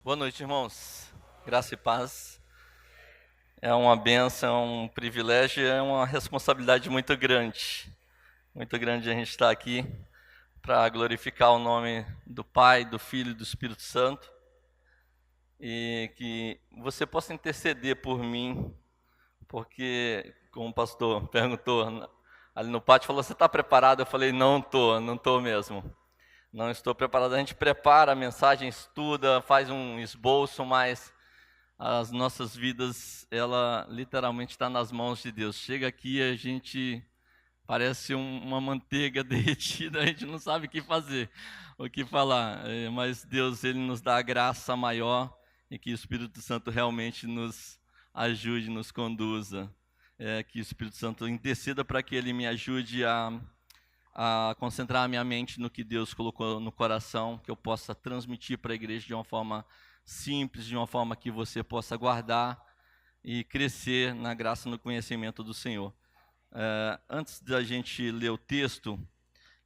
Boa noite, irmãos. Graça e paz. É uma bênção, é um privilégio, é uma responsabilidade muito grande. Muito grande a gente estar aqui para glorificar o nome do Pai, do Filho e do Espírito Santo. E que você possa interceder por mim, porque, como o pastor perguntou ali no pátio, falou: Você está preparado? Eu falei: não estou mesmo. Não estou preparado. A gente prepara a mensagem, estuda, faz um esboço, mas as nossas vidas, ela literalmente está nas mãos de Deus. Chega aqui, a gente parece uma manteiga derretida, a gente não sabe o que fazer, o que falar. Mas Deus, Ele nos dá a graça maior e que o Espírito Santo realmente nos ajude, nos conduza. Que o Espírito Santo interceda para que Ele me ajude a concentrar a minha mente no que Deus colocou no coração, que eu possa transmitir para a igreja de uma forma simples, de uma forma que você possa guardar e crescer na graça e no conhecimento do Senhor. Antes da gente ler o texto,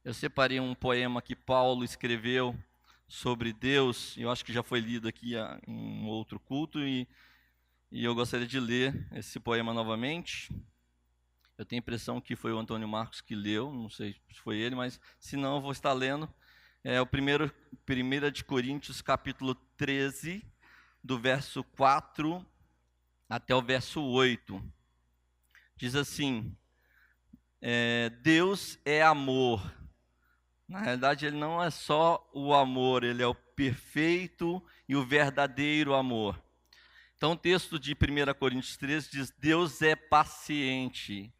eu separei um poema que Paulo escreveu sobre Deus, eu acho que já foi lido aqui em um outro culto, e eu gostaria de ler esse poema novamente. Eu tenho a impressão que foi o Antônio Marcos que leu, não sei se foi ele, mas se não, eu vou estar lendo. É o 1 de Coríntios, capítulo 13, do verso 4 até o verso 8. Diz assim: Deus é amor. Na realidade, ele não é só o amor, ele é o perfeito e o verdadeiro amor. Então, o texto de 1 Coríntios 13 diz: Deus é paciente.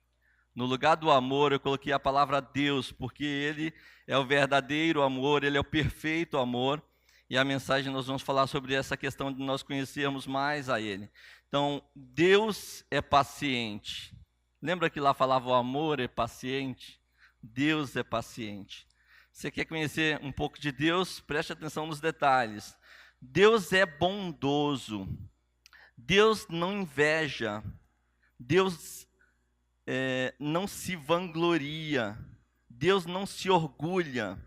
No lugar do amor, eu coloquei a palavra Deus, porque Ele é o verdadeiro amor, Ele é o perfeito amor. E a mensagem nós vamos falar sobre essa questão de nós conhecermos mais a Ele. Então, Deus é paciente. Lembra que lá falava o amor é paciente? Deus é paciente. Você quer conhecer um pouco de Deus? Preste atenção nos detalhes. Deus é bondoso. Deus não inveja. Deus não se vangloria, Deus não se orgulha,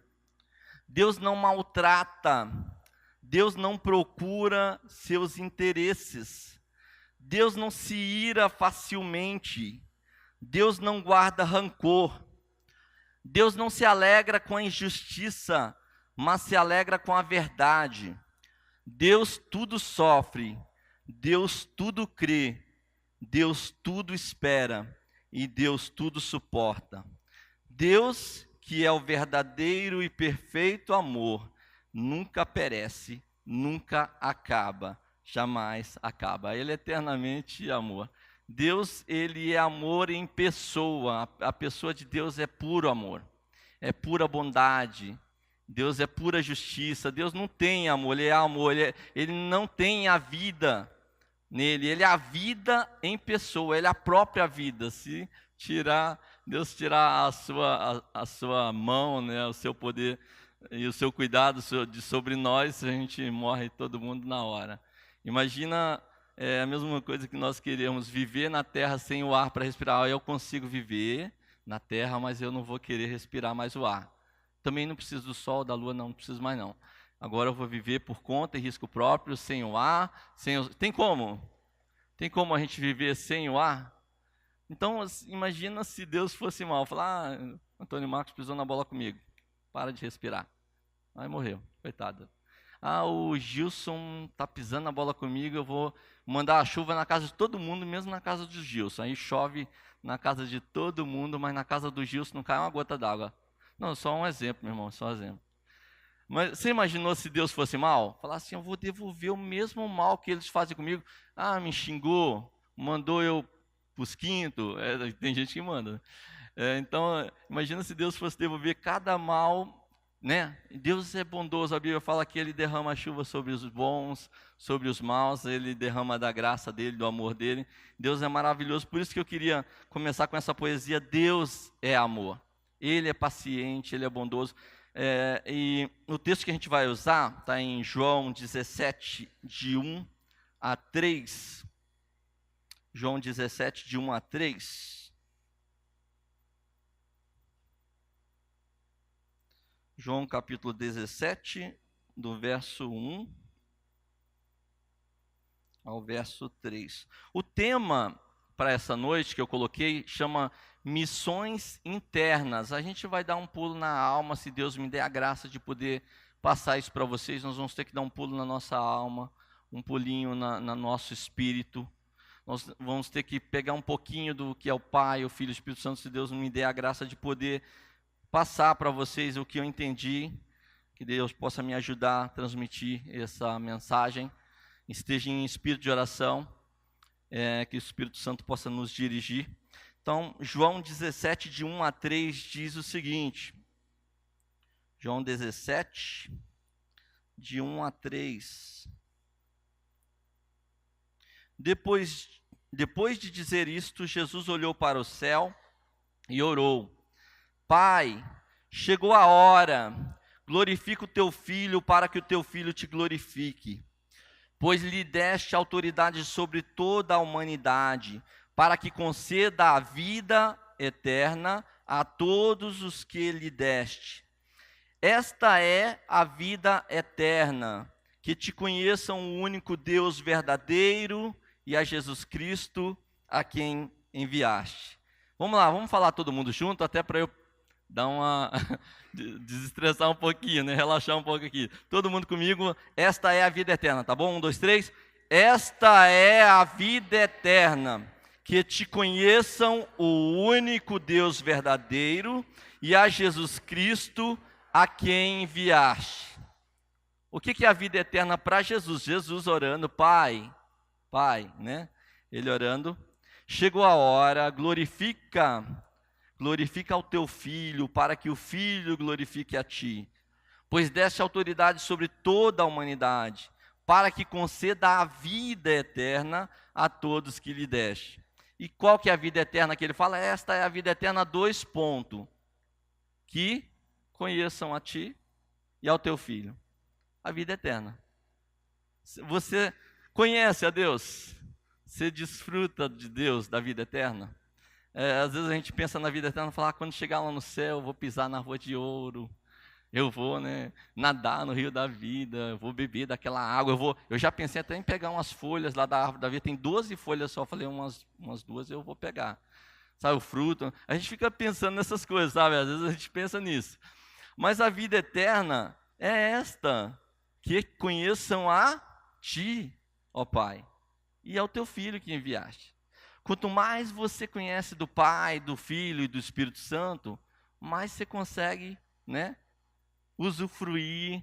Deus não maltrata, Deus não procura seus interesses, Deus não se ira facilmente, Deus não guarda rancor, Deus não se alegra com a injustiça, mas se alegra com a verdade. Deus tudo sofre, Deus tudo crê, Deus tudo espera e Deus tudo suporta. Deus, que é o verdadeiro e perfeito amor, nunca perece, nunca acaba, jamais acaba. Ele é eternamente amor. Deus, ele é amor em pessoa. A pessoa de Deus é puro amor, é pura bondade. Deus é pura justiça. Deus não tem amor, ele é amor. Ele não tem a vida nele, ele é a vida em pessoa, ele é a própria vida. Se Deus tirar a sua mão, né, o seu poder e o seu cuidado sobre nós, a gente morre todo mundo na hora. Imagina a mesma coisa que nós queremos, viver na terra sem o ar para respirar. Eu consigo viver na terra, mas eu não vou querer respirar mais o ar. Também não preciso do sol, da lua, não preciso mais não. Agora eu vou viver por conta e risco próprio, sem o ar, Tem como? Tem como a gente viver sem o ar? Então, imagina se Deus fosse mal. Falar: Antônio Marcos pisou na bola comigo. Para de respirar. Aí morreu, coitado. O Gilson tá pisando na bola comigo, eu vou mandar a chuva na casa de todo mundo, mesmo na casa do Gilson. Aí chove na casa de todo mundo, mas na casa do Gilson não cai uma gota d'água. Não, só um exemplo, meu irmão, só um exemplo. Mas você imaginou se Deus fosse mal? Falar assim: eu vou devolver o mesmo mal que eles fazem comigo. Me xingou, mandou eu pros quintos. Tem gente que manda. Então, imagina se Deus fosse devolver cada mal, né? Deus é bondoso. A Bíblia fala que Ele derrama a chuva sobre os bons, sobre os maus. Ele derrama da graça dele, do amor dele. Deus é maravilhoso. Por isso que eu queria começar com essa poesia. Deus é amor. Ele é paciente, Ele é bondoso. E o texto que a gente vai usar está em João 17, de 1 a 3. João 17, de 1 a 3. João capítulo 17, do verso 1 ao verso 3. O tema para essa noite que eu coloquei chama missões internas. A gente vai dar um pulo na alma, se Deus me der a graça de poder passar isso para vocês. Nós vamos ter que dar um pulo na nossa alma, um pulinho no nosso espírito. Nós vamos ter que pegar um pouquinho do que é o Pai, o Filho e o Espírito Santo, se Deus me der a graça de poder passar para vocês o que eu entendi, que Deus possa me ajudar a transmitir essa mensagem. Esteja em espírito de oração, que o Espírito Santo possa nos dirigir. Então, João 17, de 1 a 3, diz o seguinte. João 17, de 1 a 3. Depois de dizer isto, Jesus olhou para o céu e orou: Pai, chegou a hora, glorifica o teu Filho para que o teu Filho te glorifique. Pois lhe deste autoridade sobre toda a humanidade, para que conceda a vida eterna a todos os que lhe deste. Esta é a vida eterna, que te conheçam o único Deus verdadeiro e a Jesus Cristo, a quem enviaste. Vamos lá, vamos falar todo mundo junto, até para eu dar uma desestressar um pouquinho, né? Relaxar um pouco aqui. Todo mundo comigo. Esta é a vida eterna, tá bom? 1, 2, 3. Esta é a vida eterna, que te conheçam o único Deus verdadeiro e a Jesus Cristo, a quem enviaste. O que é a vida eterna para Jesus? Jesus orando: Pai, né? Ele orando: chegou a hora, glorifica ao teu Filho, para que o Filho glorifique a ti. Pois deste autoridade sobre toda a humanidade, para que conceda a vida eterna a todos que lhe deste. E qual que é a vida eterna que ele fala? Esta é a vida eterna, 2 pontos. Que conheçam a ti e ao teu Filho. A vida eterna. Você conhece a Deus? Você desfruta de Deus, da vida eterna? Às vezes a gente pensa na vida eterna e fala: quando chegar lá no céu, eu vou pisar na rua de ouro, eu vou, né, nadar no rio da vida, eu vou beber daquela água, eu já pensei até em pegar umas folhas lá da árvore da vida, tem 12 folhas só, falei, umas 2 eu vou pegar, sabe, o fruto. A gente fica pensando nessas coisas, sabe, às vezes a gente pensa nisso. Mas a vida eterna é esta: que conheçam a ti, ó Pai, e ao teu Filho que enviaste. Quanto mais você conhece do Pai, do Filho e do Espírito Santo, mais você consegue, né, usufruir,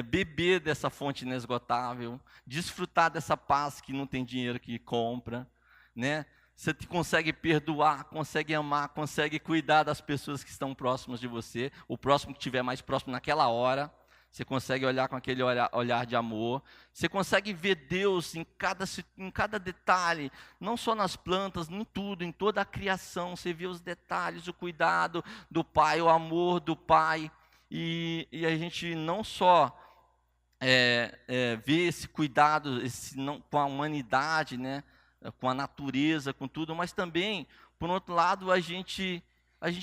beber dessa fonte inesgotável, desfrutar dessa paz que não tem dinheiro que compra, né? Você consegue perdoar, consegue amar, consegue cuidar das pessoas que estão próximas de você, o próximo que estiver mais próximo naquela hora. Você consegue olhar com aquele olhar de amor. Você consegue ver Deus em cada detalhe, não só nas plantas, em tudo, em toda a criação. Você vê os detalhes, o cuidado do Pai, o amor do Pai. E a gente não só vê esse cuidado com a humanidade, né, com a natureza, com tudo, mas também, por outro lado, a gente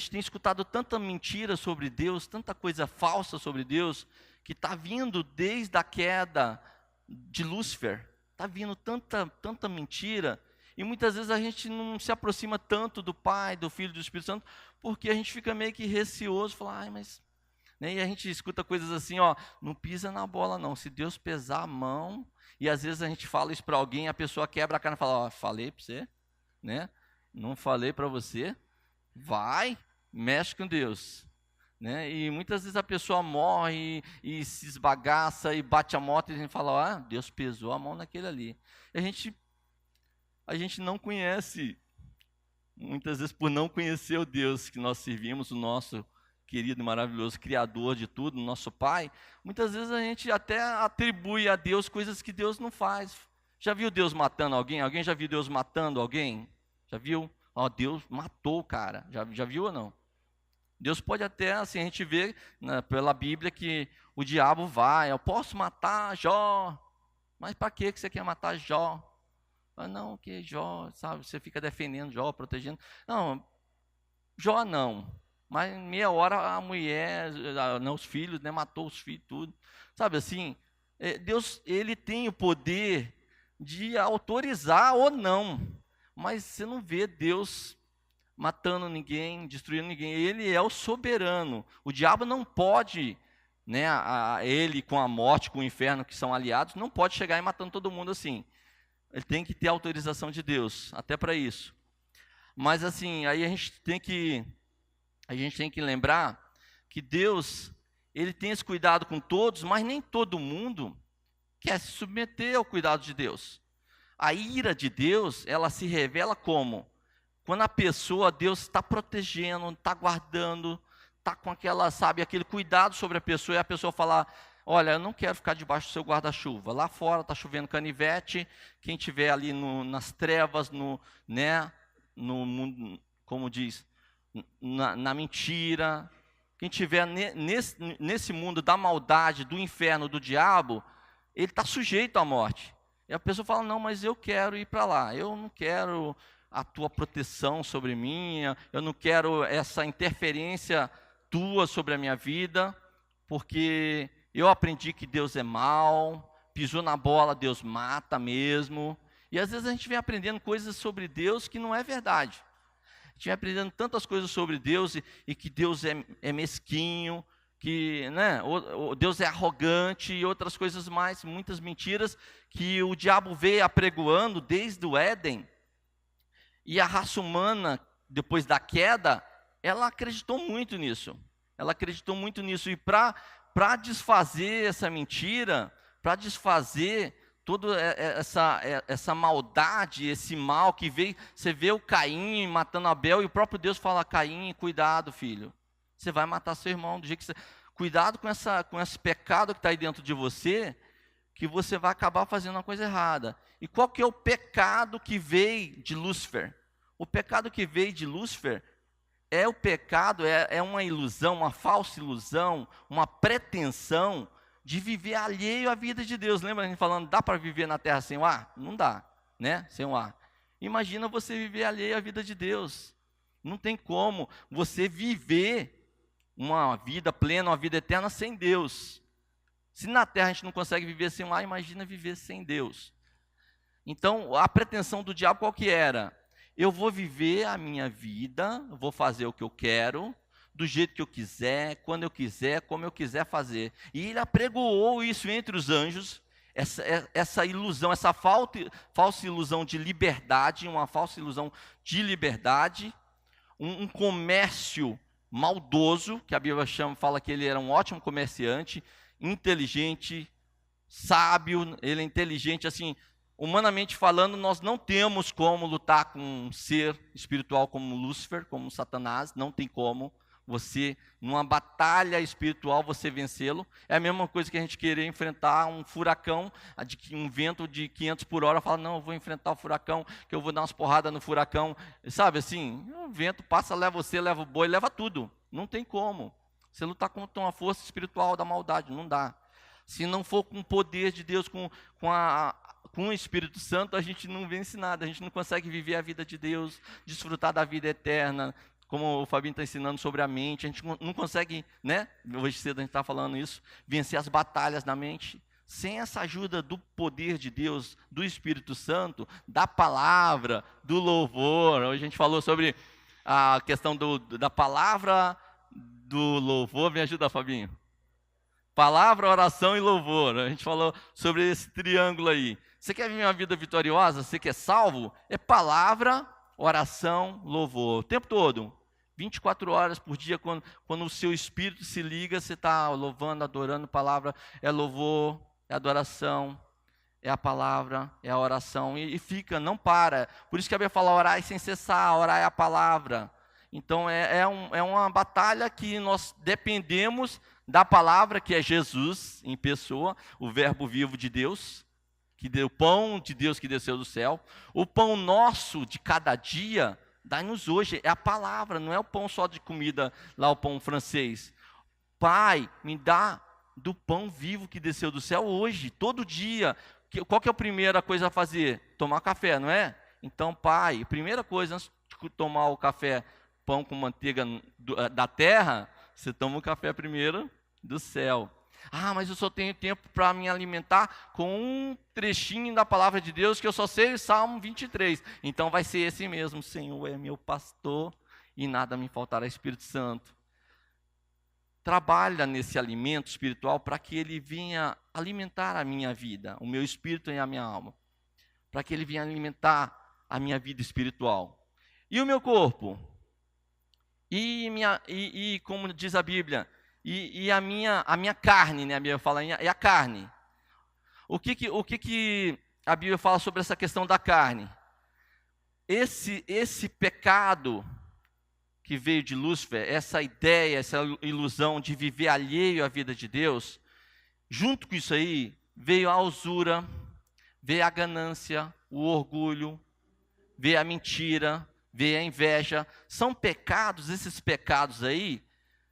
tem escutado tanta mentira sobre Deus, tanta coisa falsa sobre Deus, que está vindo desde a queda de Lúcifer. Está vindo tanta mentira, e muitas vezes a gente não se aproxima tanto do Pai, do Filho e do Espírito Santo, porque a gente fica meio que receoso, fala, mas... Né? E a gente escuta coisas assim, ó, não pisa na bola não, se Deus pesar a mão, e às vezes a gente fala isso para alguém, a pessoa quebra a cara e fala, ó, falei para você, né? Não falei para você, vai, mexe com Deus. Né? E muitas vezes a pessoa morre e se esbagaça e bate a moto e a gente fala, Deus pesou a mão naquele ali. E a gente não conhece, muitas vezes por não conhecer o Deus que nós servimos, o nosso querido e maravilhoso Criador de tudo, nosso Pai, muitas vezes a gente até atribui a Deus coisas que Deus não faz. Já viu Deus matando alguém? Alguém já viu Deus matando alguém? Já viu? Deus matou o cara. Já viu ou não? Deus pode até, assim, a gente vê, né, pela Bíblia que o diabo vai, eu posso matar Jó, mas para que você quer matar Jó? Não, que Jó, sabe, você fica defendendo Jó, protegendo. Não, Jó não, mas em meia hora a mulher, os filhos, né, matou os filhos, tudo. Sabe assim, Deus, ele tem o poder de autorizar ou não. Mas você não vê Deus matando ninguém, destruindo ninguém. Ele é o soberano. O diabo não pode, né, ele com a morte, com o inferno, que são aliados, não pode chegar e matando todo mundo assim. Ele tem que ter autorização de Deus, até para isso. Mas assim, aí a gente tem que lembrar que Deus, ele tem esse cuidado com todos, mas nem todo mundo quer se submeter ao cuidado de Deus. A ira de Deus, ela se revela como? Quando a pessoa, Deus está protegendo, está guardando, está com aquela, sabe, aquele cuidado sobre a pessoa, e a pessoa falar: olha, eu não quero ficar debaixo do seu guarda-chuva. Lá fora está chovendo canivete, quem estiver ali nas trevas, né, no mundo, como diz, na mentira, quem estiver nesse mundo da maldade, do inferno, do diabo, ele está sujeito à morte. E a pessoa fala: não, mas eu quero ir para lá, eu não quero a tua proteção sobre mim, eu não quero essa interferência tua sobre a minha vida, porque eu aprendi que Deus é mau, pisou na bola, Deus mata mesmo. E às vezes a gente vem aprendendo coisas sobre Deus que não é verdade. A gente vem aprendendo tantas coisas sobre Deus e que Deus é mesquinho, que, né, Deus é arrogante e outras coisas mais, muitas mentiras que o diabo veio apregoando desde o Éden. E a raça humana, depois da queda, ela acreditou muito nisso. Ela acreditou muito nisso. E para desfazer essa mentira, para desfazer toda essa maldade, esse mal que veio, você vê o Caim matando Abel, e o próprio Deus fala: Caim, cuidado, filho, você vai matar seu irmão, do jeito que você... Cuidado com esse pecado que está aí dentro de você, que você vai acabar fazendo uma coisa errada. E qual que é o pecado que veio de Lúcifer? O pecado que veio de Lúcifer é o pecado, é uma ilusão, uma falsa ilusão, uma pretensão de viver alheio à vida de Deus. Lembra a gente falando: dá para viver na terra sem o ar? Não dá, né? Sem o ar. Imagina você viver alheio à vida de Deus. Não tem como você viver uma vida plena, uma vida eterna sem Deus. Se na terra a gente não consegue viver sem o ar, imagina viver sem Deus. Então, a pretensão do diabo qual que era? Eu vou viver a minha vida, vou fazer o que eu quero, do jeito que eu quiser, quando eu quiser, como eu quiser fazer. E ele apregoou isso entre os anjos, essa ilusão, essa falsa ilusão de liberdade, uma falsa ilusão de liberdade, um comércio maldoso, que a Bíblia fala que ele era um ótimo comerciante, inteligente, sábio. Ele é inteligente, assim, humanamente falando, nós não temos como lutar com um ser espiritual como Lúcifer, como Satanás, não tem como. Você, numa batalha espiritual, você vencê-lo. É a mesma coisa que a gente querer enfrentar um furacão, um vento de 500 por hora, fala: não, eu vou enfrentar o furacão, que eu vou dar umas porradas no furacão. Sabe assim, o vento passa, leva você, leva o boi, leva tudo. Não tem como. Você lutar contra uma força espiritual da maldade, não dá. Se não for com o poder de Deus, com o Espírito Santo, a gente não vence nada, a gente não consegue viver a vida de Deus, desfrutar da vida eterna. Como o Fabinho está ensinando sobre a mente, a gente não consegue, né? Hoje cedo a gente está falando isso, vencer as batalhas na mente, sem essa ajuda do poder de Deus, do Espírito Santo, da palavra, do louvor. Hoje a gente falou sobre a questão da palavra, do louvor. Me ajuda, Fabinho. Palavra, oração e louvor. A gente falou sobre esse triângulo aí. Você quer viver uma vida vitoriosa? Você quer salvo? É palavra, oração, louvor, o tempo todo, 24 horas por dia. Quando o seu espírito se liga, você está louvando, adorando. Palavra é louvor, é adoração, é a palavra, é a oração, e fica, não para. Por isso que a Bíblia fala: orar sem cessar, orar é a palavra. Então é uma batalha que nós dependemos da palavra, que é Jesus em pessoa, o verbo vivo de Deus, que deu o pão de Deus que desceu do céu. O pão nosso de cada dia, dai-nos hoje, é a palavra, não é o pão só de comida, lá o pão francês. Pai, me dá do pão vivo que desceu do céu hoje, todo dia. Qual que é a primeira coisa a fazer? Tomar café, não é? Então, Pai, primeira coisa, antes de tomar o café, pão com manteiga da terra, você toma o café primeiro do céu. Ah, mas eu só tenho tempo para me alimentar com um trechinho da palavra de Deus que eu só sei Salmo 23. Então vai ser esse mesmo: Senhor é meu pastor e nada me faltará. Espírito Santo, trabalha nesse alimento espiritual para que ele venha alimentar a minha vida, o meu espírito e a minha alma, para que ele venha alimentar a minha vida espiritual. E o meu corpo? E como diz a Bíblia, e a minha carne, né? A Bíblia fala, e a carne. O que a Bíblia fala sobre essa questão da carne? Esse pecado que veio de Lúcifer, essa ideia, essa ilusão de viver alheio à vida de Deus, junto com isso aí, veio a usura, veio a ganância, o orgulho, veio a mentira, veio a inveja. São pecados, esses pecados aí,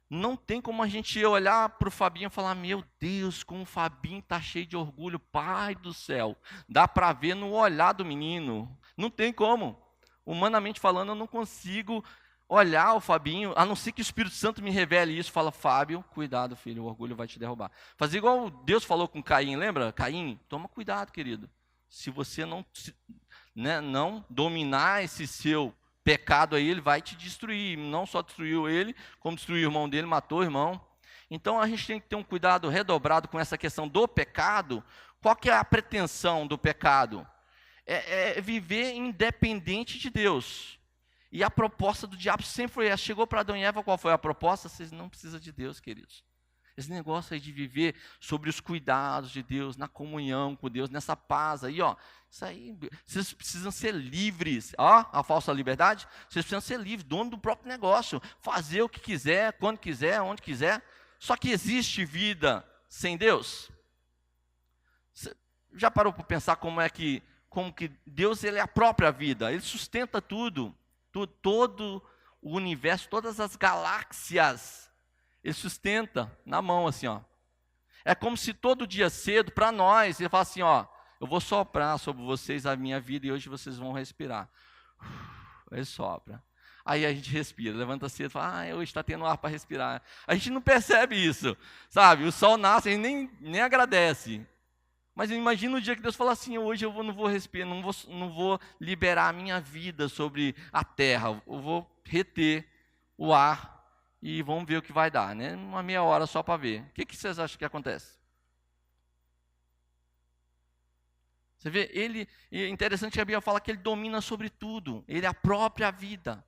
não tem como a gente olhar para o Fabinho e falar: meu Deus, como o Fabinho está cheio de orgulho, Pai do céu. Dá para ver no olhar do menino. Não tem como. Humanamente falando, eu não consigo olhar o Fabinho, a não ser que o Espírito Santo me revele isso. Fala: Fábio, cuidado, filho, o orgulho vai te derrubar. Fazer igual Deus falou com Caim, lembra? Caim, toma cuidado, querido. Se você não dominar esse seu pecado aí, ele vai te destruir. Não só destruiu ele, como destruiu o irmão dele, matou o irmão. Então a gente tem que ter um cuidado redobrado com essa questão do pecado. Qual que é a pretensão do pecado? É viver independente de Deus. E a proposta do diabo sempre foi essa. Chegou para Adão e Eva, qual foi a proposta? Vocês não precisam de Deus, queridos. Esse negócio aí de viver sobre os cuidados de Deus, na comunhão com Deus, nessa paz aí, ó. Isso aí, vocês precisam ser livres. Ó, a falsa liberdade. Vocês precisam ser livres, dono do próprio negócio. Fazer o que quiser, quando quiser, onde quiser. Só que existe vida sem Deus? Você já parou para pensar como que Deus, ele é a própria vida? Ele sustenta tudo. Todo o universo, todas as galáxias. Ele sustenta na mão assim, ó. É como se todo dia cedo, para nós, ele fala assim, ó: eu vou soprar sobre vocês a minha vida e hoje vocês vão respirar. Ele sopra. Aí a gente respira, levanta cedo e fala: hoje está tendo ar para respirar. A gente não percebe isso, sabe? O sol nasce, a gente nem agradece. Mas imagina o dia que Deus fala assim: hoje eu não vou respirar, não vou liberar a minha vida sobre a terra. Eu vou reter o ar. E vamos ver o que vai dar, né? Uma meia hora só para ver. O que vocês acham que acontece? Você vê, é interessante que a Bíblia fala que ele domina sobre tudo. Ele é a própria vida.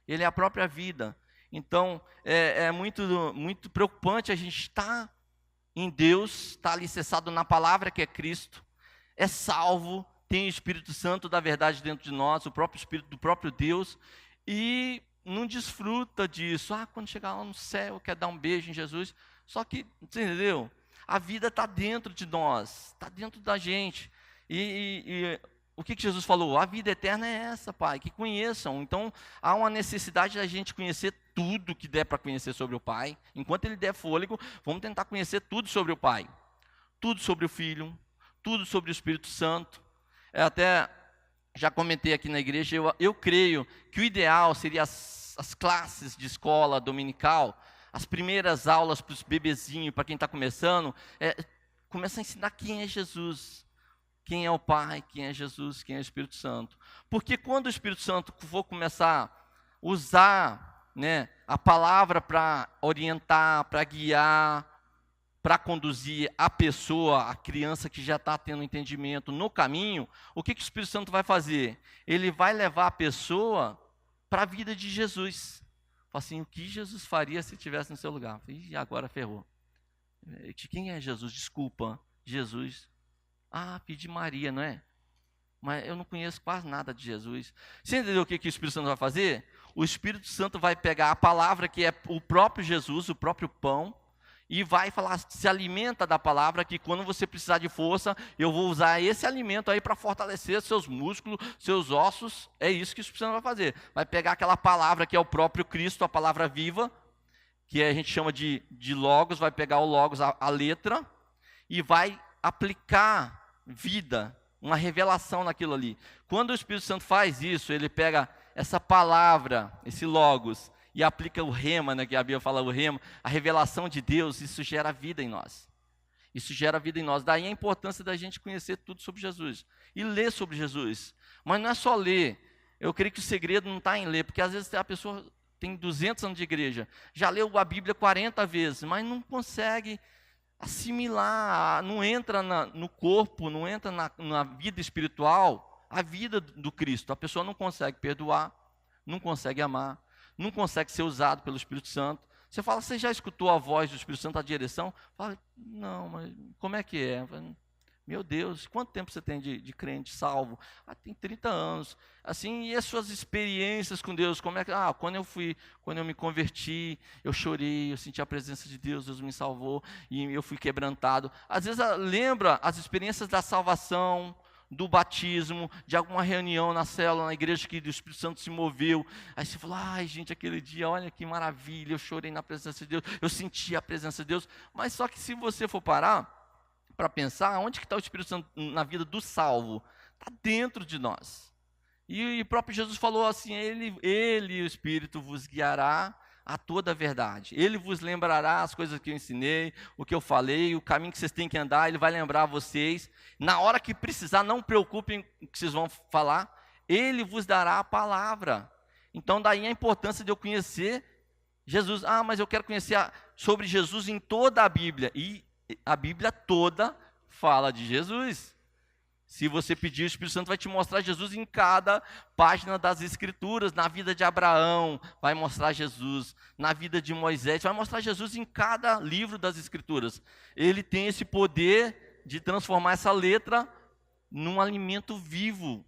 Ele é a própria vida. Então, é muito preocupante a gente estar em Deus, estar alicerçado na palavra que é Cristo, é salvo, tem o Espírito Santo da verdade dentro de nós, o próprio Espírito do próprio Deus, e não desfruta disso. Quando chegar lá no céu, quer dar um beijo em Jesus. Só que, você entendeu? A vida está dentro de nós, está dentro da gente. E o que Jesus falou? A vida eterna é essa, Pai, que conheçam. Então, há uma necessidade da gente conhecer tudo que der para conhecer sobre o Pai. Enquanto Ele der fôlego, vamos tentar conhecer tudo sobre o Pai. Tudo sobre o Filho, tudo sobre o Espírito Santo. Até já comentei aqui na igreja, eu creio que o ideal seria as classes de escola dominical, as primeiras aulas para os bebezinhos, para quem está começando, começa a ensinar quem é Jesus, quem é o Pai, quem é Jesus, quem é o Espírito Santo. Porque quando o Espírito Santo for começar a usar, né, a palavra para orientar, para guiar, para conduzir a pessoa, a criança que já está tendo entendimento no caminho, o que o Espírito Santo vai fazer? Ele vai levar a pessoa para a vida de Jesus. Fala assim: o que Jesus faria se estivesse no seu lugar? E agora ferrou. De quem é Jesus? Desculpa, Jesus. Pedi Maria, não é? Mas eu não conheço quase nada de Jesus. Você entendeu o que o Espírito Santo vai fazer? O Espírito Santo vai pegar a palavra que é o próprio Jesus, o próprio pão, e vai falar: se alimenta da palavra, que quando você precisar de força, eu vou usar esse alimento aí para fortalecer seus músculos, seus ossos. É isso que o Espírito Santo vai fazer. Vai pegar aquela palavra que é o próprio Cristo, a palavra viva, que a gente chama de logos, vai pegar o logos, a letra, e vai aplicar vida, uma revelação naquilo ali. Quando o Espírito Santo faz isso, ele pega essa palavra, esse logos, e aplica o rema, né, que a Bíblia fala o rema, a revelação de Deus, isso gera vida em nós. Isso gera vida em nós. Daí a importância da gente conhecer tudo sobre Jesus e ler sobre Jesus. Mas não é só ler. Eu creio que o segredo não está em ler, porque às vezes a pessoa tem 200 anos de igreja, já leu a Bíblia 40 vezes, mas não consegue assimilar, não entra no corpo, não entra na vida espiritual, a vida do Cristo. A pessoa não consegue perdoar, não consegue amar, não consegue ser usado pelo Espírito Santo. Você fala, você já escutou a voz do Espírito Santo, a direção? Fala, não, mas como é que é? Fala, meu Deus, quanto tempo você tem de crente salvo? Tem 30 anos. Assim, e as suas experiências com Deus? Como é que? Quando eu me converti, eu chorei, eu senti a presença de Deus, Deus me salvou e eu fui quebrantado. Às vezes lembra as experiências da salvação, do batismo, de alguma reunião na célula, na igreja que o Espírito Santo se moveu. Aí você falou, ai gente, aquele dia, olha que maravilha, eu chorei na presença de Deus, eu senti a presença de Deus. Mas só que se você for parar para pensar, onde que está o Espírito Santo na vida do salvo? Está dentro de nós. E o próprio Jesus falou assim, ele, o Espírito, vos guiará a toda a verdade. Ele vos lembrará as coisas que eu ensinei, o que eu falei, o caminho que vocês têm que andar, ele vai lembrar vocês. Na hora que precisar, não preocupem com o que vocês vão falar, ele vos dará a palavra. Então daí a importância de eu conhecer Jesus. Mas eu quero conhecer sobre Jesus em toda a Bíblia. E a Bíblia toda fala de Jesus. Se você pedir, o Espírito Santo vai te mostrar Jesus em cada página das Escrituras. Na vida de Abraão, vai mostrar Jesus. Na vida de Moisés, vai mostrar Jesus em cada livro das Escrituras. Ele tem esse poder de transformar essa letra num alimento vivo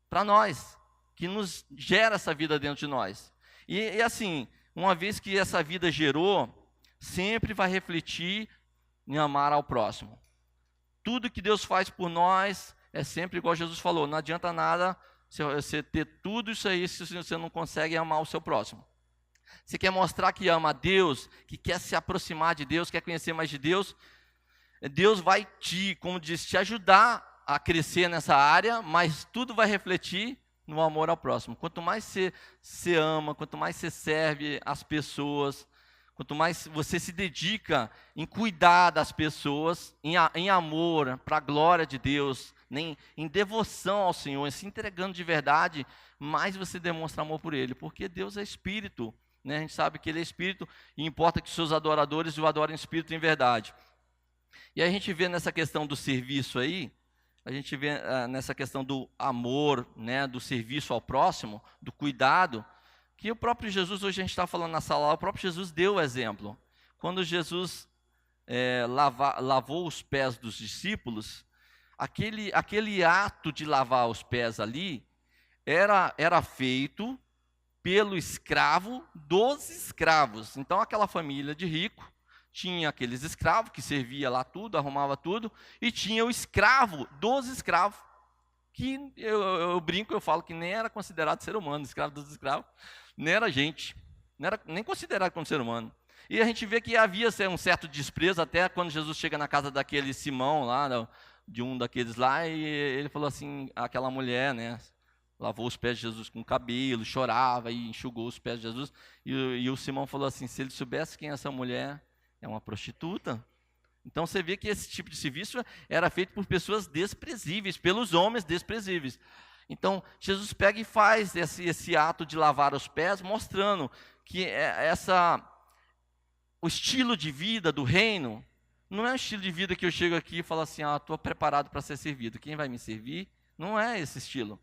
para nós, que nos gera essa vida dentro de nós. E assim, uma vez que essa vida gerou, sempre vai refletir em amar ao próximo. Tudo que Deus faz por nós é sempre igual Jesus falou, não adianta nada você ter tudo isso aí se você não consegue amar o seu próximo. Você quer mostrar que ama a Deus, que quer se aproximar de Deus, quer conhecer mais de Deus, Deus vai como disse, te ajudar a crescer nessa área, mas tudo vai refletir no amor ao próximo. Quanto mais você ama, quanto mais você serve as pessoas, quanto mais você se dedica em cuidar das pessoas, em amor, para a glória de Deus, em devoção ao Senhor, se entregando de verdade, mais você demonstra amor por Ele, porque Deus é Espírito, né? A gente sabe que Ele é Espírito e importa que seus adoradores o adorem em Espírito e em verdade. E a gente vê nessa questão do serviço aí, a gente vê nessa questão do amor, né, do serviço ao próximo, do cuidado, que o próprio Jesus, hoje a gente está falando na sala, o próprio Jesus deu o exemplo. Quando Jesus lavou os pés dos discípulos, aquele ato de lavar os pés ali, era feito pelo escravo dos escravos. Então aquela família de rico, tinha aqueles escravos que servia lá tudo, arrumava tudo, e tinha o escravo dos escravos, que eu brinco, eu falo que nem era considerado ser humano, escravo dos escravos, nem era gente, não era nem considerado como ser humano. E a gente vê que havia um certo desprezo, até quando Jesus chega na casa daquele Simão lá, de um daqueles lá, e ele falou assim, aquela mulher, né, lavou os pés de Jesus com o cabelo, chorava e enxugou os pés de Jesus, e o Simão falou assim, se ele soubesse quem é essa mulher, é uma prostituta. Então você vê que esse tipo de serviço era feito por pessoas desprezíveis, pelos homens desprezíveis. Então Jesus pega e faz esse ato de lavar os pés, mostrando que o estilo de vida do reino não é um estilo de vida que eu chego aqui e falo assim, estou preparado para ser servido, quem vai me servir? Não é esse estilo.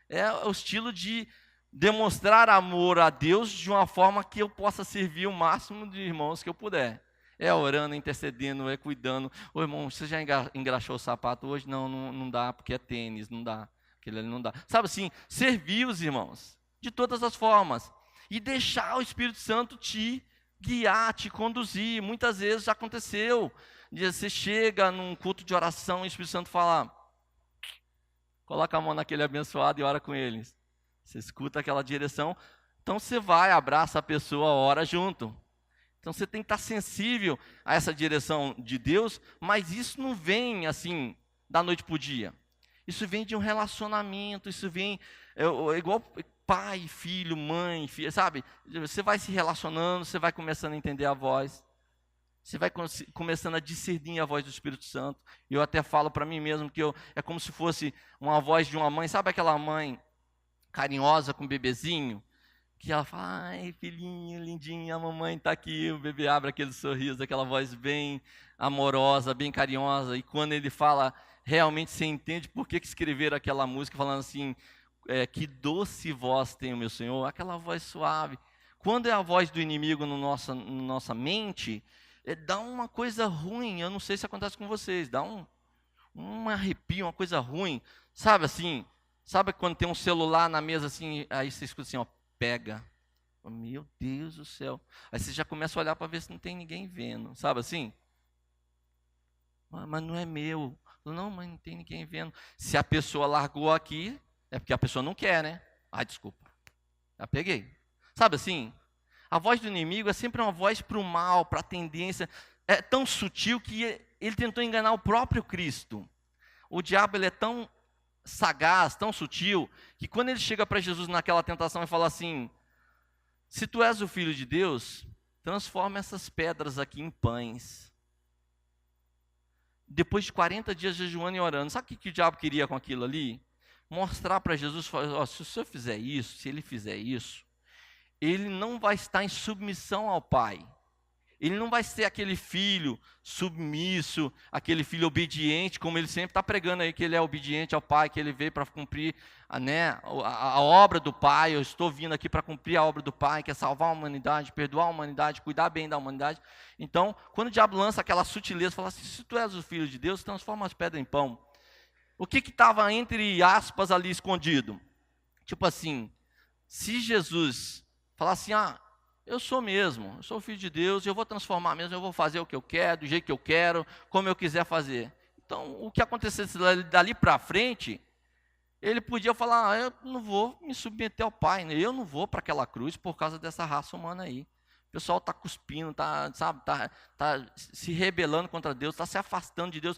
É o estilo de demonstrar amor a Deus de uma forma que eu possa servir o máximo de irmãos que eu puder. É orando, intercedendo, é cuidando. Ô irmão, você já engraxou o sapato hoje? Não dá, porque é tênis, não dá. Aquele ali não dá. Sabe assim, servir os irmãos, de todas as formas. E deixar o Espírito Santo te guiar, te conduzir. Muitas vezes já aconteceu. Você chega num culto de oração e o Espírito Santo fala, coloca a mão naquele abençoado e ora com eles. Você escuta aquela direção, então você vai, abraça a pessoa, ora junto. Então você tem que estar sensível a essa direção de Deus, mas isso não vem assim, da noite para o dia. Isso vem de um relacionamento, isso vem igual pai, filho, mãe, filha, sabe? Você vai se relacionando, você vai começando a entender a voz. Você vai começando a discernir a voz do Espírito Santo. Eu até falo para mim mesmo que é como se fosse uma voz de uma mãe. Sabe aquela mãe carinhosa com o bebezinho? Que ela fala, ai, filhinho, lindinho, a mamãe está aqui. O bebê abre aquele sorriso, aquela voz bem amorosa, bem carinhosa. E quando ele fala, realmente você entende por que escreveram aquela música, falando assim, que doce voz tem o meu Senhor. Aquela voz suave. Quando é a voz do inimigo na nossa mente, dá uma coisa ruim. Eu não sei se acontece com vocês, dá um arrepio, uma coisa ruim. Sabe assim, sabe quando tem um celular na mesa assim, aí você escuta assim, ó, pega. Meu Deus do céu. Aí você já começa a olhar para ver se não tem ninguém vendo, sabe assim? Mas não é meu. Não, mas não tem ninguém vendo. Se a pessoa largou aqui, é porque a pessoa não quer, né? Ai, desculpa. Já peguei. Sabe assim? A voz do inimigo é sempre uma voz para o mal, para a tendência. É tão sutil que ele tentou enganar o próprio Cristo. O diabo ele é tão sagaz, tão sutil, que quando ele chega para Jesus naquela tentação e fala assim, se tu és o Filho de Deus, transforma essas pedras aqui em pães. Depois de 40 dias jejuando e orando, sabe o que o diabo queria com aquilo ali? Mostrar para Jesus, ó, se o Senhor fizer isso, se ele fizer isso, ele não vai estar em submissão ao Pai. Ele não vai ser aquele filho submisso, aquele filho obediente, como ele sempre está pregando aí, que ele é obediente ao Pai, que ele veio para cumprir a obra do Pai. Eu estou vindo aqui para cumprir a obra do Pai, que é salvar a humanidade, perdoar a humanidade, cuidar bem da humanidade. Então, quando o diabo lança aquela sutileza, fala assim, se tu és o Filho de Deus, transforma as pedras em pão. O que estava entre aspas ali escondido? Tipo assim, se Jesus falasse assim, eu sou mesmo, eu sou o Filho de Deus, eu vou transformar mesmo, eu vou fazer o que eu quero, do jeito que eu quero, como eu quiser fazer. Então, o que acontecesse dali para frente, ele podia falar, eu não vou me submeter ao Pai, né? Eu não vou para aquela cruz por causa dessa raça humana aí. O pessoal está cuspindo, está se rebelando contra Deus, está se afastando de Deus.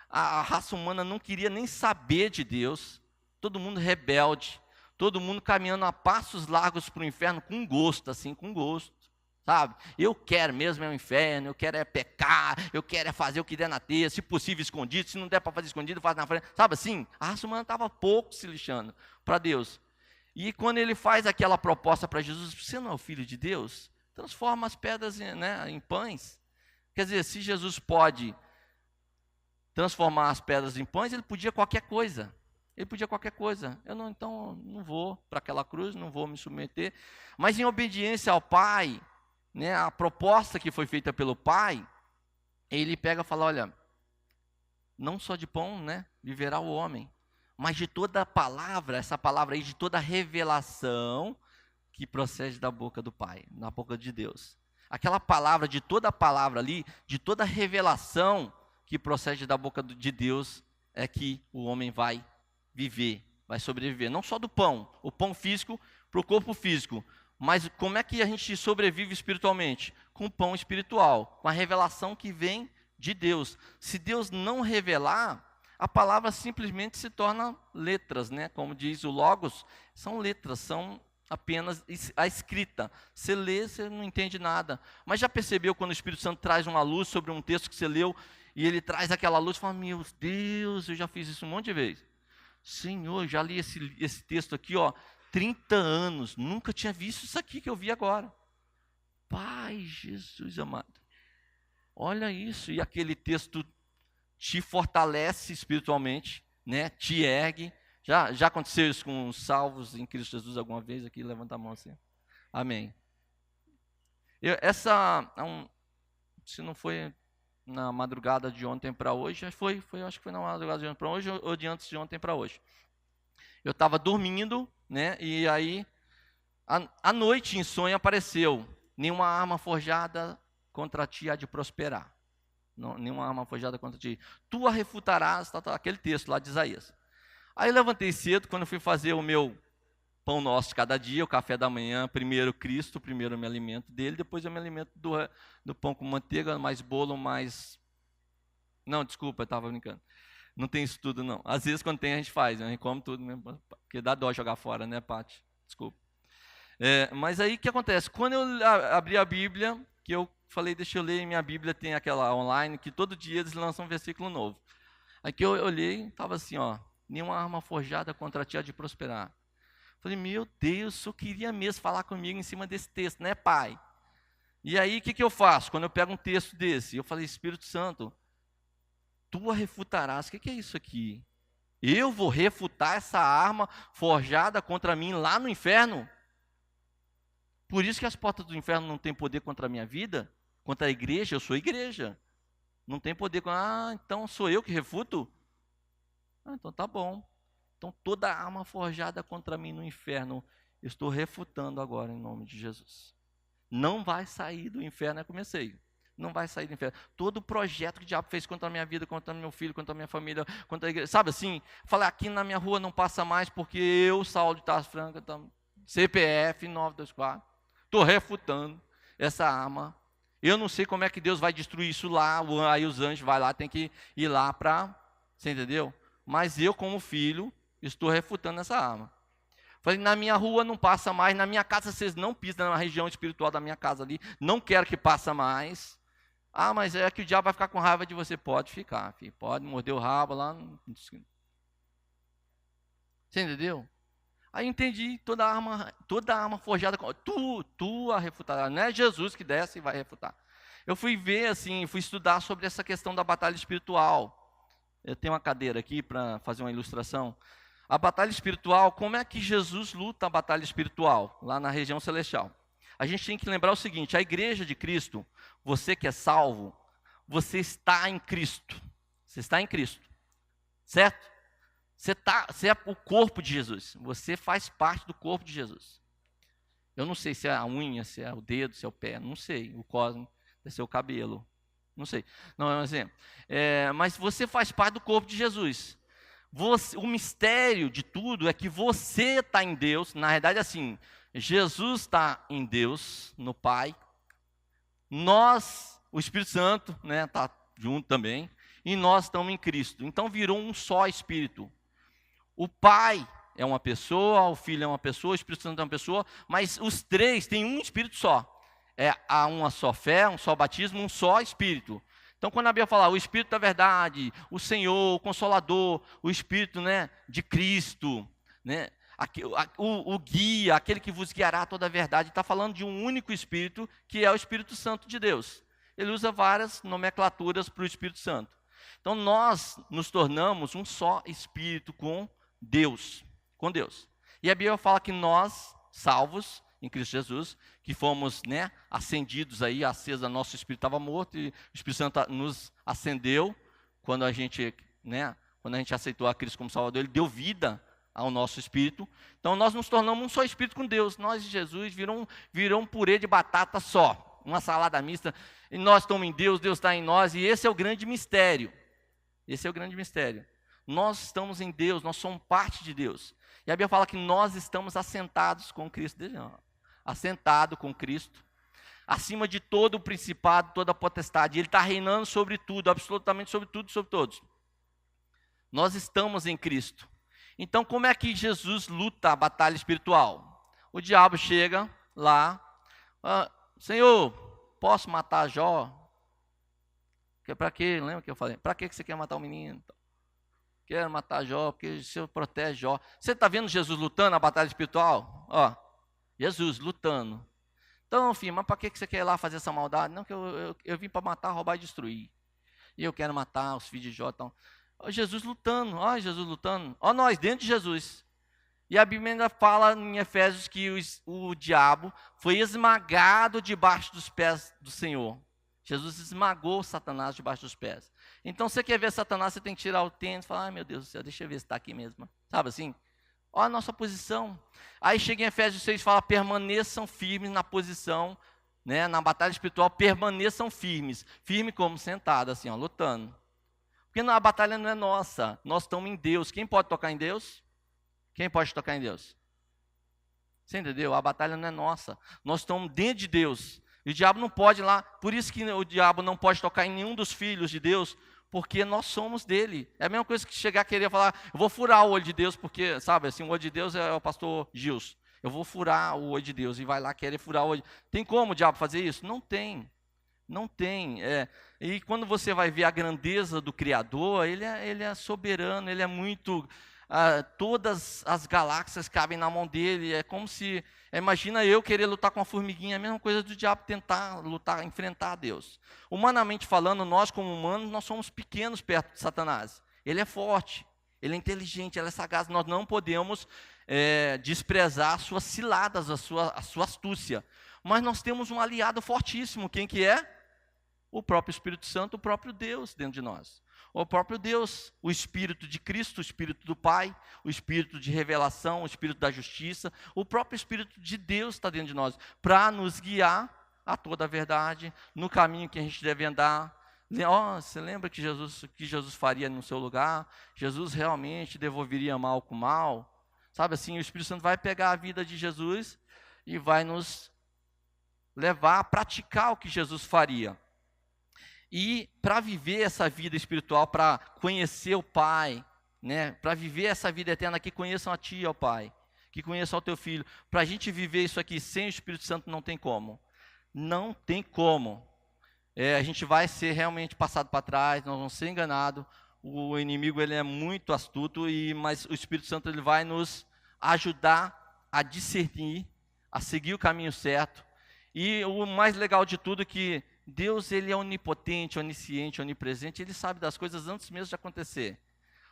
A raça humana não queria nem saber de Deus, todo mundo rebelde. Todo mundo caminhando a passos largos para o inferno com gosto, assim, com gosto, sabe? Eu quero mesmo é o inferno, eu quero é pecar, eu quero é fazer o que der na telha, se possível escondido, se não der para fazer escondido, faz na frente, sabe assim? A raça humana estava pouco se lixando para Deus. E quando ele faz aquela proposta para Jesus, você não é o Filho de Deus? Transforma as pedras em pães. Quer dizer, se Jesus pode transformar as pedras em pães, ele podia qualquer coisa. Ele podia qualquer coisa. Então não vou para aquela cruz, não vou me submeter. Mas em obediência ao Pai, a proposta que foi feita pelo Pai, ele pega e fala, olha, não só de pão, viverá o homem, mas de toda a palavra, essa palavra aí, de toda a revelação que procede da boca do Pai, na boca de Deus. Aquela palavra, de toda a palavra ali, de toda a revelação que procede da boca de Deus, é que o homem vai viver, vai sobreviver, não só do pão, o pão físico para o corpo físico, mas como é que a gente sobrevive espiritualmente? Com o pão espiritual, com a revelação que vem de Deus. Se Deus não revelar, a palavra simplesmente se torna letras, como diz o Logos, são letras, são apenas a escrita. Você lê, você não entende nada, mas já percebeu quando o Espírito Santo traz uma luz sobre um texto que você leu, e ele traz aquela luz e fala, meu Deus, eu já fiz isso um monte de vezes. Senhor, já li esse texto aqui, 30 anos, nunca tinha visto isso aqui que eu vi agora. Pai Jesus amado, olha isso, e aquele texto te fortalece espiritualmente, te ergue. Já aconteceu isso com os salvos em Cristo Jesus alguma vez aqui? Levanta a mão assim. Amém. Se não foi na madrugada de ontem para hoje, acho que foi na madrugada de ontem para hoje, ou de antes de ontem para hoje. Eu estava dormindo, e aí, à noite, em sonho, apareceu, nenhuma arma forjada contra ti há de prosperar. Não, nenhuma arma forjada contra ti. Tu a refutarás, aquele texto lá de Isaías. Aí eu levantei cedo, quando eu fui fazer o meu pão nosso de cada dia, o café da manhã, primeiro Cristo, primeiro eu me alimento dele, depois eu me alimento do pão com manteiga, mais bolo, mais... Não, desculpa, eu estava brincando. Não tem isso tudo, não. Às vezes, quando tem, a gente faz, a gente come tudo mesmo, porque dá dó jogar fora, né, Paty? Desculpa. Mas aí, o que acontece? Quando eu abri a Bíblia, que eu falei, deixa eu ler, minha Bíblia tem aquela online, que todo dia eles lançam um versículo novo. Aqui eu olhei, estava assim, ó, nenhuma arma forjada contra ti há de prosperar. Falei, meu Deus, o senhor queria mesmo falar comigo em cima desse texto, né, pai? E aí, o que eu faço quando eu pego um texto desse? Eu falei, Espírito Santo, tu a refutarás. O que é isso aqui? Eu vou refutar essa arma forjada contra mim lá no inferno? Por isso que as portas do inferno não têm poder contra a minha vida, contra a igreja, eu sou igreja. Não tem poder, então sou eu que refuto? Então tá bom. Então toda arma forjada contra mim no inferno, eu estou refutando agora em nome de Jesus. Não vai sair do inferno, eu comecei. Não vai sair do inferno. Todo projeto que o diabo fez contra a minha vida, contra meu filho, contra a minha família, contra a igreja, sabe assim? Falei, aqui na minha rua não passa mais porque eu, Saulo de Tarso Franca, CPF 924, estou refutando essa arma. Eu não sei como é que Deus vai destruir isso lá, aí os anjos vai lá, tem que ir lá para, você entendeu? Mas eu, como filho, estou refutando essa arma. Falei, na minha rua não passa mais, na minha casa vocês não pisam na região espiritual da minha casa ali, não quero que passe mais. Mas é que o diabo vai ficar com raiva de você. Pode ficar, filho, pode morder o rabo lá. Você entendeu? Aí entendi, toda arma forjada, tu a refutará. Não é Jesus que desce e vai refutar. Eu fui ver assim, fui estudar sobre essa questão da batalha espiritual. Eu tenho uma cadeira aqui para fazer uma ilustração. A batalha espiritual, como é que Jesus luta a batalha espiritual, lá na região celestial? A gente tem que lembrar o seguinte, a igreja de Cristo, você que é salvo, você está em Cristo. Você está em Cristo, certo? Você é o corpo de Jesus, você faz parte do corpo de Jesus. Eu não sei se é a unha, se é o dedo, se é o pé, não sei, o cosmo, deve ser o cabelo, não sei. Não, é um exemplo. Mas você faz parte do corpo de Jesus. O mistério de tudo é que você está em Deus, na verdade assim, Jesus está em Deus, no Pai, nós, o Espírito Santo, está junto também, e nós estamos em Cristo, então virou um só Espírito. O Pai é uma pessoa, o Filho é uma pessoa, o Espírito Santo é uma pessoa, mas os três têm um Espírito só, há uma só fé, um só batismo, um só Espírito. Então, quando a Bíblia fala o Espírito da verdade, o Senhor, o Consolador, o Espírito de Cristo, o guia, aquele que vos guiará a toda a verdade, está falando de um único Espírito, que é o Espírito Santo de Deus. Ele usa várias nomenclaturas para o Espírito Santo. Então, nós nos tornamos um só Espírito com Deus. E a Bíblia fala que nós, salvos em Cristo Jesus, que fomos ascendidos aí, acesa, nosso espírito estava morto, e o Espírito Santo nos acendeu, quando a gente aceitou a Cristo como Salvador, Ele deu vida ao nosso espírito. Então nós nos tornamos um só espírito com Deus, nós e Jesus virou um purê de batata só, uma salada mista, e nós estamos em Deus, Deus está em nós, e esse é o grande mistério, nós estamos em Deus, nós somos parte de Deus, e a Bíblia fala que nós estamos assentados com Cristo, assentado com Cristo, acima de todo o principado, toda a potestade. Ele está reinando sobre tudo, absolutamente sobre tudo e sobre todos. Nós estamos em Cristo. Então, como é que Jesus luta a batalha espiritual? O diabo chega lá, Senhor, posso matar Jó? Para quê? Lembra que eu falei? Para que você quer matar o menino? Quero matar Jó, porque o Senhor protege Jó. Você está vendo Jesus lutando a batalha espiritual? Jesus lutando. Então, filho, mas para que você quer ir lá fazer essa maldade? Não, que eu vim para matar, roubar e destruir. E eu quero matar os filhos de Jó. Então, Jesus lutando, nós dentro de Jesus. E a Bíblia ainda fala em Efésios que o diabo foi esmagado debaixo dos pés do Senhor. Jesus esmagou Satanás debaixo dos pés. Então, você quer ver Satanás, você tem que tirar o tênis e falar, meu Deus do céu, deixa eu ver se está aqui mesmo. Sabe assim? Olha a nossa posição. Aí chega em Efésios 6 e fala, permaneçam firmes na posição, na batalha espiritual, permaneçam firmes. Firme como? Sentado, assim, lutando. Porque a batalha não é nossa, nós estamos em Deus. Quem pode tocar em Deus? Quem pode tocar em Deus? Você entendeu? A batalha não é nossa, nós estamos dentro de Deus. E o diabo não pode ir lá, por isso que o diabo não pode tocar em nenhum dos filhos de Deus, porque nós somos dele. É a mesma coisa que chegar a querer falar, eu vou furar o olho de Deus, porque, sabe, assim, o olho de Deus é o pastor Gilson. Eu vou furar o olho de Deus, e vai lá querer furar o olho. Tem como o diabo fazer isso? Não tem. Não tem. E quando você vai ver a grandeza do Criador, ele é soberano, ele é muito... todas as galáxias cabem na mão dele. É como se... imagina eu querer lutar com uma formiguinha, a mesma coisa do diabo tentar lutar, enfrentar a Deus. Humanamente falando, nós como humanos, nós somos pequenos perto de Satanás. Ele é forte, ele é inteligente, ele é sagaz. Nós não podemos desprezar as suas ciladas, a sua astúcia. Mas nós temos um aliado fortíssimo. Quem que é? O próprio Espírito Santo, o próprio Deus dentro de nós. O próprio Deus, o Espírito de Cristo, o Espírito do Pai, o Espírito de revelação, o Espírito da justiça, o próprio Espírito de Deus está dentro de nós, para nos guiar a toda a verdade, no caminho que a gente deve andar. Você lembra que Jesus faria no seu lugar? Jesus realmente devolveria mal com mal? Sabe assim, o Espírito Santo vai pegar a vida de Jesus e vai nos levar a praticar o que Jesus faria. E para viver essa vida espiritual, para conhecer o Pai, né? Para viver essa vida eterna, que conheçam a Ti, ó Pai, que conheçam ao Teu Filho. Para a gente viver isso aqui sem o Espírito Santo não tem como. Não tem como. A gente vai ser realmente passado para trás, nós vamos ser enganados. O inimigo ele é muito astuto, mas o Espírito Santo ele vai nos ajudar a discernir, a seguir o caminho certo. E o mais legal de tudo é que Deus ele é onipotente, onisciente, onipresente, ele sabe das coisas antes mesmo de acontecer.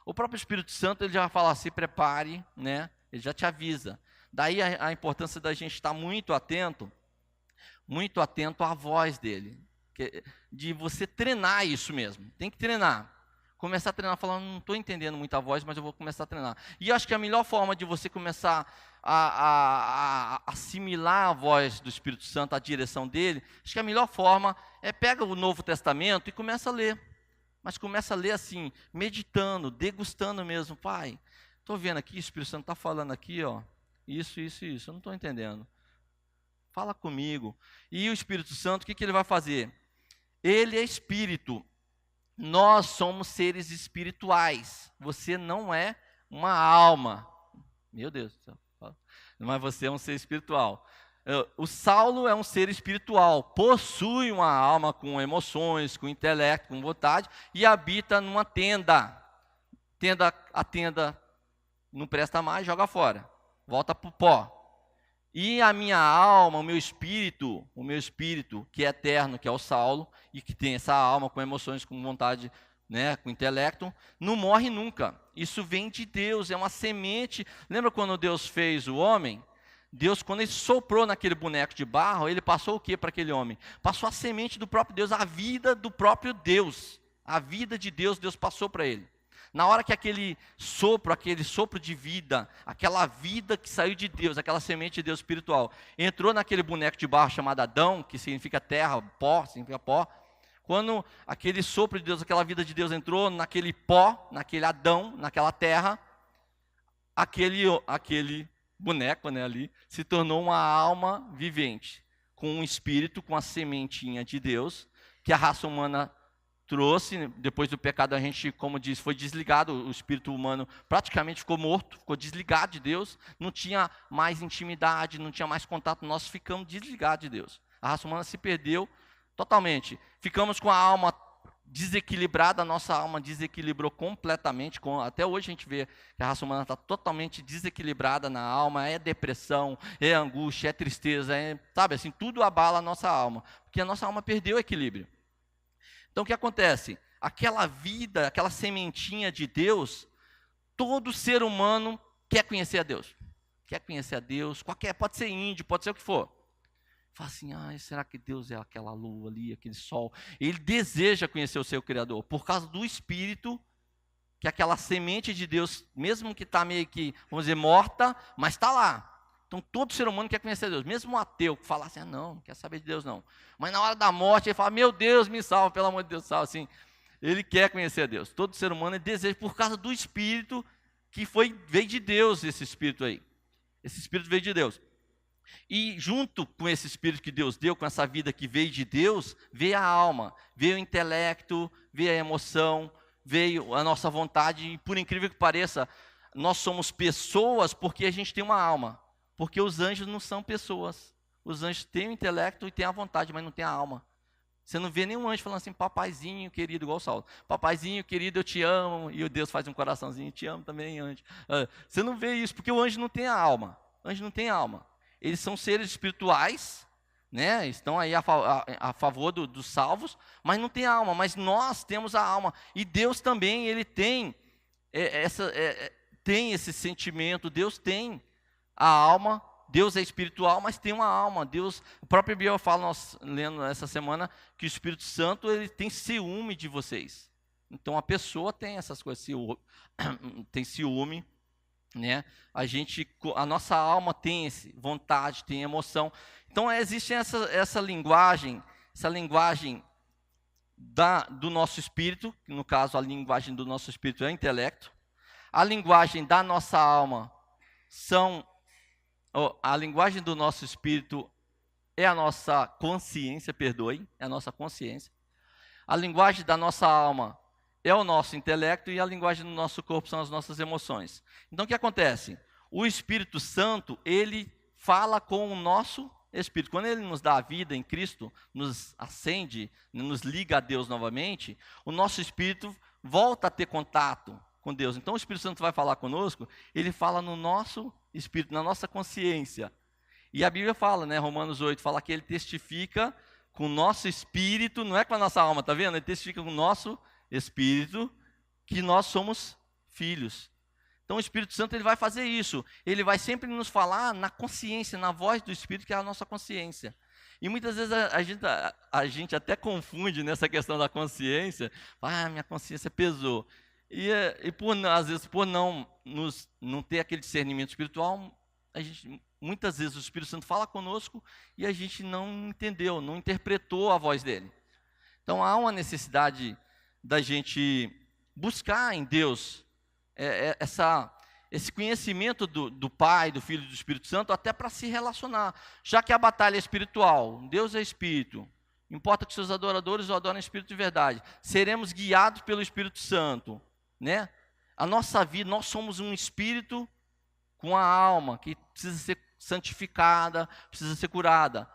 O próprio Espírito Santo ele já vai falar, se prepare, né? Ele já te avisa. Daí a importância da gente estar muito atento à voz dele. De você treinar isso mesmo, tem que treinar. Começar a treinar, falando, não estou entendendo muito a voz, mas eu vou começar a treinar. E eu acho que a melhor forma de você começar a assimilar a voz do Espírito Santo, a direção dele, acho que a melhor forma é pega o Novo Testamento e começa a ler. Mas começa a ler assim, meditando, degustando mesmo. Pai, estou vendo aqui, o Espírito Santo está falando aqui, ó, isso, eu não estou entendendo. Fala comigo. E o Espírito Santo, o que ele vai fazer? Ele é Espírito. Nós somos seres espirituais. Você não é uma alma. Meu Deus do céu. Mas você é um ser espiritual. O Saulo é um ser espiritual. Possui uma alma com emoções, com intelecto, com vontade. E habita numa tenda. A tenda não presta mais, joga fora. Volta para o pó. E a minha alma, o meu espírito, que é eterno, que é o Saulo, e que tem essa alma com emoções, com vontade, né, com intelecto, não morre nunca. Isso vem de Deus, é uma semente. Lembra quando Deus fez o homem? Deus, quando ele soprou naquele boneco de barro, ele passou o que para aquele homem? Passou a semente do próprio Deus, a vida do próprio Deus. A vida de Deus, Deus passou para ele. Na hora que aquele sopro de vida, aquela vida que saiu de Deus, aquela semente de Deus espiritual, entrou naquele boneco de barro chamado Adão, que significa terra, pó, significa pó. Quando aquele sopro de Deus, aquela vida de Deus entrou naquele pó, naquele Adão, naquela terra, aquele boneco, né, ali, se tornou uma alma vivente, com um espírito, com a sementinha de Deus, que a raça humana trouxe. Depois do pecado a gente, como diz, foi desligado, o espírito humano praticamente ficou morto, ficou desligado de Deus, não tinha mais intimidade, não tinha mais contato, nós ficamos desligados de Deus. A raça humana se perdeu totalmente, ficamos com a alma desequilibrada, a nossa alma desequilibrou completamente, até hoje a gente vê que a raça humana está totalmente desequilibrada na alma, é depressão, é angústia, é tristeza, sabe assim, tudo abala a nossa alma, porque a nossa alma perdeu o equilíbrio. Então o que acontece? Aquela vida, aquela sementinha de Deus, todo ser humano quer conhecer a Deus. Quer conhecer a Deus, pode ser índio, pode ser o que for. Fala assim, será que Deus é aquela lua ali, aquele sol? Ele deseja conhecer o seu Criador, por causa do Espírito, que aquela semente de Deus, mesmo que está meio que, vamos dizer, morta, mas está lá. Então todo ser humano quer conhecer Deus, mesmo um ateu que fala assim, não quer saber de Deus não. Mas na hora da morte ele fala, meu Deus, me salva, pelo amor de Deus, salva. Assim, ele quer conhecer a Deus. Todo ser humano deseja, por causa do Espírito, que veio de Deus esse Espírito aí. Esse Espírito veio de Deus. E junto com esse Espírito que Deus deu, com essa vida que veio de Deus, veio a alma, veio o intelecto, veio a emoção, veio a nossa vontade. E por incrível que pareça, nós somos pessoas porque a gente tem uma alma. Porque os anjos não são pessoas. Os anjos têm o intelecto e têm a vontade, mas não têm a alma. Você não vê nenhum anjo falando assim, papaizinho querido, igual o Saulo. Papaizinho querido, eu te amo. E o Deus faz um coraçãozinho, te amo também, anjo. Você não vê isso, porque o anjo não tem a alma. O anjo não tem alma. Eles são seres espirituais, né? Estão aí a favor dos salvos, mas não tem alma. Mas nós temos a alma. E Deus também, Ele tem, tem esse sentimento. Deus tem a alma. Deus é espiritual, mas tem uma alma. Deus, o próprio Bíblia fala, nós lendo essa semana, que o Espírito Santo ele tem ciúme de vocês. Então a pessoa tem essas coisas, tem ciúme, né? A nossa alma tem vontade, tem emoção. Então existe essa linguagem do nosso espírito, que no caso a linguagem do nosso espírito é o intelecto. A linguagem da nossa alma a linguagem do nosso espírito é a nossa consciência, é a nossa consciência. A linguagem da nossa alma é o nosso intelecto e a linguagem do nosso corpo são as nossas emoções. Então o que acontece? O Espírito Santo, ele fala com o nosso espírito. Quando ele nos dá a vida em Cristo, nos acende, nos liga a Deus novamente, o nosso espírito volta a ter contato com Deus. Então o Espírito Santo vai falar conosco, ele fala no nosso espírito, na nossa consciência. E a Bíblia fala, né, Romanos 8, fala que ele testifica com o nosso espírito, não é com a nossa alma, tá vendo? Ele testifica com o nosso espírito que nós somos filhos. Então o Espírito Santo ele vai fazer isso. Ele vai sempre nos falar na consciência, na voz do Espírito, que é a nossa consciência. E muitas vezes a gente até confunde nessa questão da consciência. Minha consciência pesou. Às vezes, por não ter aquele discernimento espiritual, muitas vezes o Espírito Santo fala conosco e a gente não entendeu, não interpretou a voz dele. Então há uma necessidade da gente buscar em Deus esse conhecimento do Pai, do Filho e do Espírito Santo, até para se relacionar. Já que a batalha é espiritual, Deus é Espírito, importa que seus adoradores o adorem em Espírito de verdade. Seremos guiados pelo Espírito Santo, né? A nossa vida, nós somos um espírito com a alma que precisa ser santificada, precisa ser curada.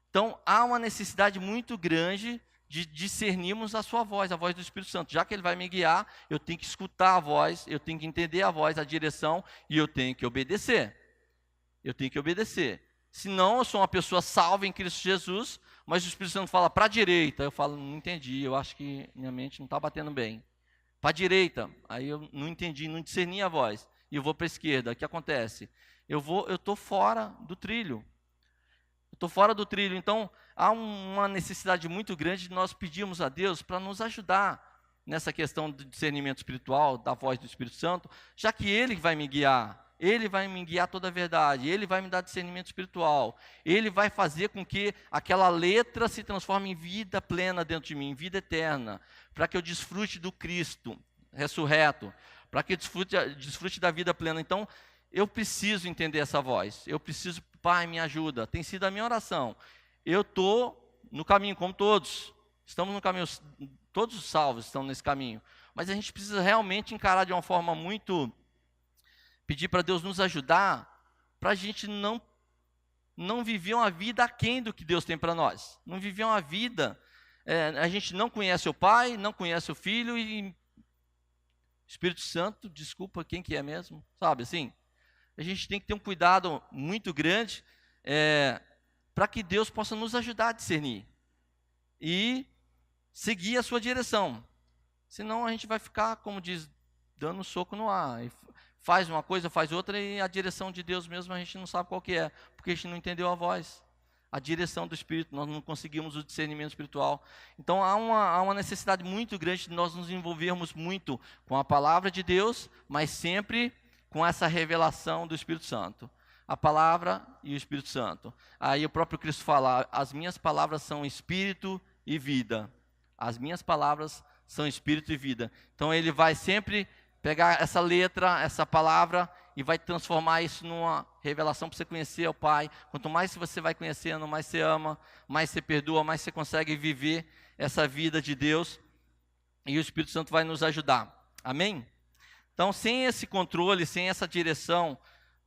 Então há uma necessidade muito grande de discernirmos a sua voz, a voz do Espírito Santo. Já que ele vai me guiar, eu tenho que escutar a voz, eu tenho que entender a voz, a direção, e eu tenho que obedecer. Senão eu sou uma pessoa salva em Cristo Jesus, mas o Espírito Santo fala para a direita, eu falo, não entendi, eu acho que minha mente não está batendo bem. Para a direita, aí eu não entendi, não discerni a voz, e eu vou para a esquerda. O que acontece? Eu estou fora do trilho. Então há uma necessidade muito grande de nós pedirmos a Deus para nos ajudar nessa questão do discernimento espiritual, da voz do Espírito Santo, já que Ele vai me guiar. Ele vai me guiar toda a verdade, Ele vai me dar discernimento espiritual, Ele vai fazer com que aquela letra se transforme em vida plena dentro de mim, em vida eterna, para que eu desfrute do Cristo ressurreto, para que eu desfrute da vida plena. Então, eu preciso entender essa voz, Pai, me ajuda, tem sido a minha oração. Eu estou no caminho, como todos, estamos no caminho, todos os salvos estão nesse caminho, mas a gente precisa realmente encarar de uma forma muito... Pedir para Deus nos ajudar, para a gente não viver uma vida aquém do que Deus tem para nós. Não viver uma vida, a gente não conhece o Pai, não conhece o Filho e Espírito Santo, desculpa, quem que é mesmo? Sabe assim? A gente tem que ter um cuidado muito grande para que Deus possa nos ajudar a discernir e seguir a sua direção. Senão a gente vai ficar, como diz, dando soco no ar. Faz uma coisa, faz outra, e a direção de Deus mesmo a gente não sabe qual que é, porque a gente não entendeu a voz, a direção do Espírito, nós não conseguimos o discernimento espiritual. Então há uma necessidade muito grande de nós nos envolvermos muito com a palavra de Deus, mas sempre com essa revelação do Espírito Santo. A palavra e o Espírito Santo. Aí o próprio Cristo fala, as minhas palavras são espírito e vida. As minhas palavras são espírito e vida. Então ele vai sempre... pegar essa letra, essa palavra, e vai transformar isso numa revelação para você conhecer o Pai. Quanto mais você vai conhecendo, mais você ama, mais você perdoa, mais você consegue viver essa vida de Deus. E o Espírito Santo vai nos ajudar. Amém? Então, sem esse controle, sem essa direção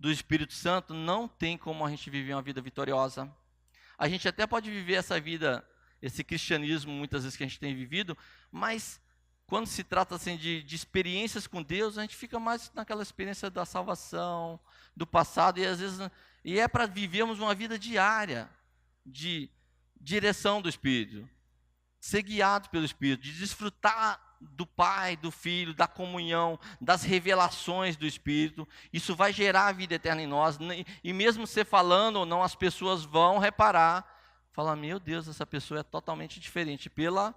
do Espírito Santo, não tem como a gente viver uma vida vitoriosa. A gente até pode viver essa vida esse cristianismo muitas vezes que a gente tem vivido, mas quando se trata assim de experiências com Deus, a gente fica mais naquela experiência da salvação, do passado, e às vezes é para vivermos uma vida diária de direção do Espírito, ser guiado pelo Espírito, de desfrutar do Pai, do Filho, da comunhão, das revelações do Espírito. Isso vai gerar a vida eterna em nós, e mesmo você falando ou não, as pessoas vão reparar, falar, meu Deus, essa pessoa é totalmente diferente, pela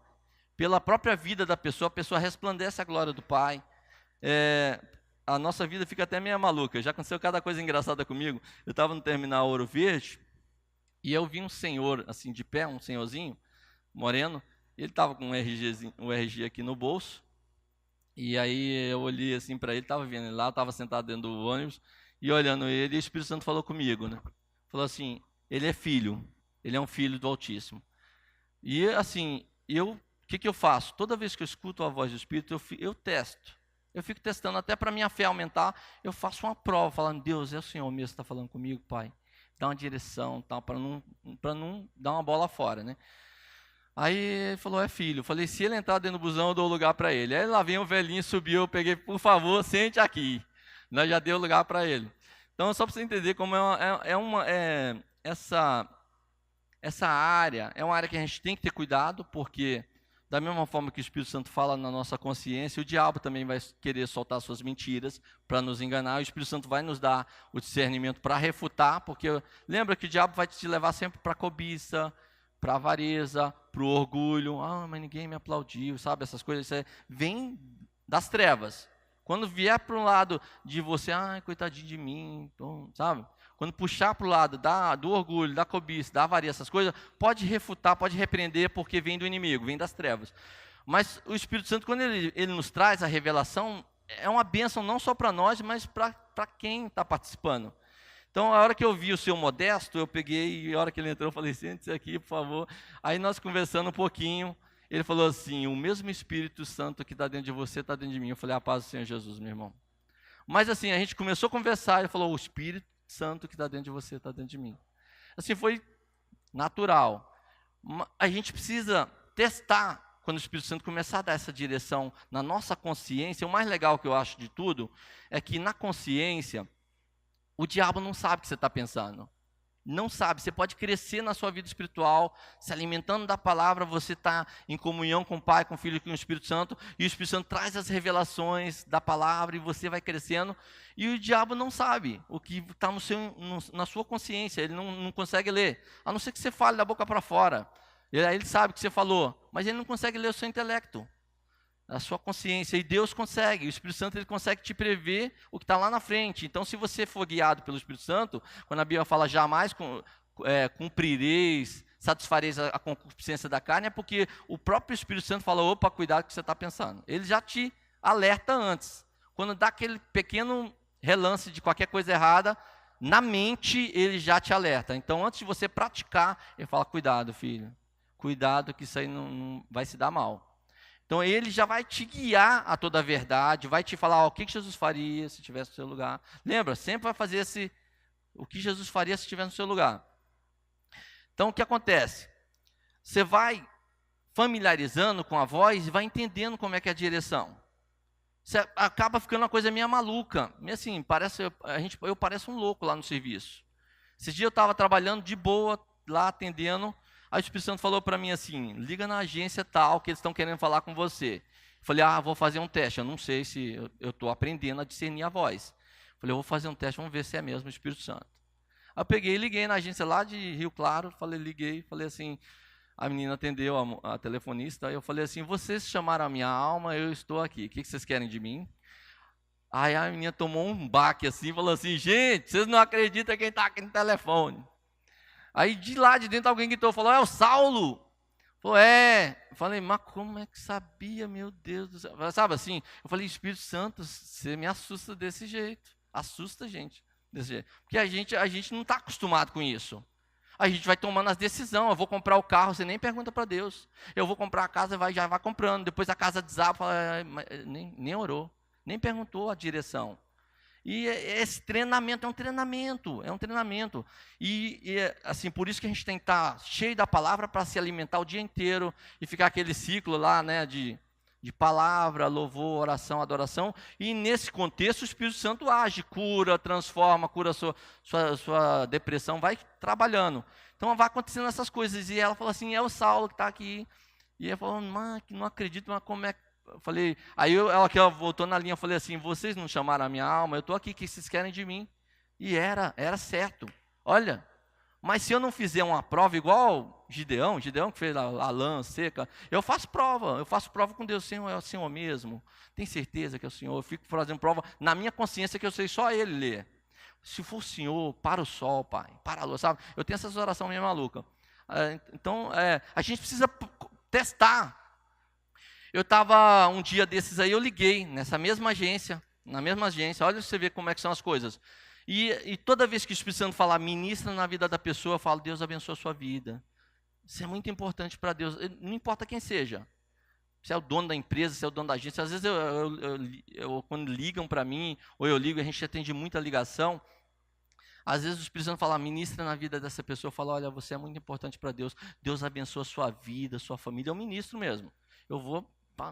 própria vida da pessoa, a pessoa resplandece a glória do Pai. A nossa vida fica até meio maluca. Já aconteceu cada coisa engraçada comigo. Eu estava no terminal Ouro Verde, e eu vi um senhor, assim, de pé, um senhorzinho, moreno. Ele estava com um RG aqui no bolso, e aí eu olhei assim para ele, estava vendo ele lá, estava sentado dentro do ônibus, e olhando ele, e o Espírito Santo falou comigo, né? Falou assim, ele é filho, ele é um filho do Altíssimo. E assim, o que eu faço? Toda vez que eu escuto a voz do Espírito, eu testo. Eu fico testando até para minha fé aumentar, eu faço uma prova, falando, Deus, é o Senhor mesmo que está falando comigo, Pai. Dá uma direção, tá, para não dar uma bola fora, né? Aí ele falou, é filho. Eu falei, se ele entrar dentro do busão, eu dou lugar para ele. Aí lá vem um velhinho, subiu, eu peguei, por favor, sente aqui. Nós já deu lugar para ele. Então, só para você entender como essa área é uma área que a gente tem que ter cuidado, porque da mesma forma que o Espírito Santo fala na nossa consciência, o diabo também vai querer soltar suas mentiras para nos enganar. O Espírito Santo vai nos dar o discernimento para refutar, porque lembra que o diabo vai te levar sempre para a cobiça, para a avareza, para o orgulho. Ah, mas ninguém me aplaudiu, sabe? Essas coisas vem das trevas. Quando vier para um lado de você, coitadinho de mim, então, sabe? Quando puxar para o lado do orgulho, da cobiça, da avareza, essas coisas, pode refutar, pode repreender, porque vem do inimigo, vem das trevas. Mas o Espírito Santo, quando ele nos traz a revelação, é uma bênção não só para nós, mas para quem está participando. Então, a hora que eu vi o seu Modesto, eu peguei, e a hora que ele entrou, eu falei, sente-se aqui, por favor. Aí nós conversando um pouquinho, ele falou assim, o mesmo Espírito Santo que está dentro de você, está dentro de mim. Eu falei, a paz do Senhor Jesus, meu irmão. Mas assim, a gente começou a conversar, ele falou, o Espírito Santo que está dentro de você, está dentro de mim. Assim, foi natural. A gente precisa testar, quando o Espírito Santo começar a dar essa direção na nossa consciência. O mais legal que eu acho de tudo, é que na consciência, o diabo não sabe o que você está pensando. Não sabe. Você pode crescer na sua vida espiritual, se alimentando da palavra, você está em comunhão com o Pai, com o Filho e com o Espírito Santo, e o Espírito Santo traz as revelações da palavra, e você vai crescendo, e o diabo não sabe o que está na sua consciência, ele não consegue ler, a não ser que você fale da boca para fora. Ele sabe o que você falou, mas ele não consegue ler o seu intelecto, a sua consciência, e Deus consegue. O Espírito Santo, ele consegue te prever o que está lá na frente. Então, se você for guiado pelo Espírito Santo, quando a Bíblia fala jamais cumprireis, satisfareis a concupiscência da carne, é porque o próprio Espírito Santo fala, opa, cuidado com o que você está pensando. Ele já te alerta antes. Quando dá aquele pequeno relance de qualquer coisa errada, na mente ele já te alerta. Então, antes de você praticar, ele fala, cuidado, filho, cuidado que isso aí não vai se dar mal. Então, ele já vai te guiar a toda a verdade, vai te falar o que Jesus faria se estivesse no seu lugar. Lembra, sempre vai fazer o que Jesus faria se estivesse no seu lugar. Então, o que acontece? Você vai familiarizando com a voz e vai entendendo como é que é a direção. Você acaba ficando uma coisa meio maluca. Assim, eu pareço um louco lá no serviço. Esses dias eu estava trabalhando de boa, lá atendendo. Aí o Espírito Santo falou para mim assim, liga na agência tal, que eles estão querendo falar com você. Eu falei, vou fazer um teste, eu não sei se eu estou aprendendo a discernir a voz. Eu falei, eu vou fazer um teste, vamos ver se é mesmo o Espírito Santo. Aí eu peguei e liguei na agência lá de Rio Claro, liguei, falei assim, a menina atendeu, a telefonista, aí eu falei assim, vocês chamaram a minha alma, eu estou aqui, o que vocês querem de mim? Aí a menina tomou um baque assim, falou assim, gente, vocês não acreditam quem está aqui no telefone. Aí de lá de dentro alguém gritou, falou, é o Saulo. Falou, é. Eu falei, mas como é que sabia, meu Deus do céu? Sabe assim, eu falei, Espírito Santo, você me assusta desse jeito. Assusta a gente desse jeito. Porque a gente não está acostumado com isso. A gente vai tomando as decisões, eu vou comprar o carro, você nem pergunta para Deus. Eu vou comprar a casa, já vai comprando. Depois a casa desaba, nem orou, nem perguntou a direção. E esse treinamento é um treinamento. E assim, por isso que a gente tem que estar cheio da palavra para se alimentar o dia inteiro e ficar aquele ciclo lá, né, de palavra, louvor, oração, adoração. E nesse contexto o Espírito Santo age, cura, transforma, cura sua depressão, vai trabalhando. Então vai acontecendo essas coisas. E ela falou assim, é o Saulo que está aqui. E ela falou, mano, não acredito, mas como é que... Eu falei, ela voltou na linha, eu falei assim, vocês não chamaram a minha alma, eu estou aqui, o que vocês querem de mim? E era certo. Olha, mas se eu não fizer uma prova igual Gideão que fez a lã seca, eu faço prova com Deus, Senhor, é o Senhor mesmo, tem certeza que é o Senhor, eu fico fazendo prova na minha consciência que eu sei só Ele ler. Se for o Senhor, para o sol, Pai, para a lua, sabe? Eu tenho essas orações meio malucas. Então, a gente precisa testar. Eu estava um dia desses aí, eu liguei na mesma agência, olha você vê como é que são as coisas. E toda vez que o Espírito Santo falar, ministra na vida da pessoa, eu falo, Deus abençoe a sua vida. Isso é muito importante para Deus, não importa quem seja. Se é o dono da empresa, se é o dono da agência. Às vezes, quando ligam para mim, ou eu ligo, a gente atende muita ligação. Às vezes o Espírito Santo fala, ministra na vida dessa pessoa, eu falo, olha, você é muito importante para Deus, Deus abençoa a sua vida, a sua família, eu ministro mesmo. Eu vou,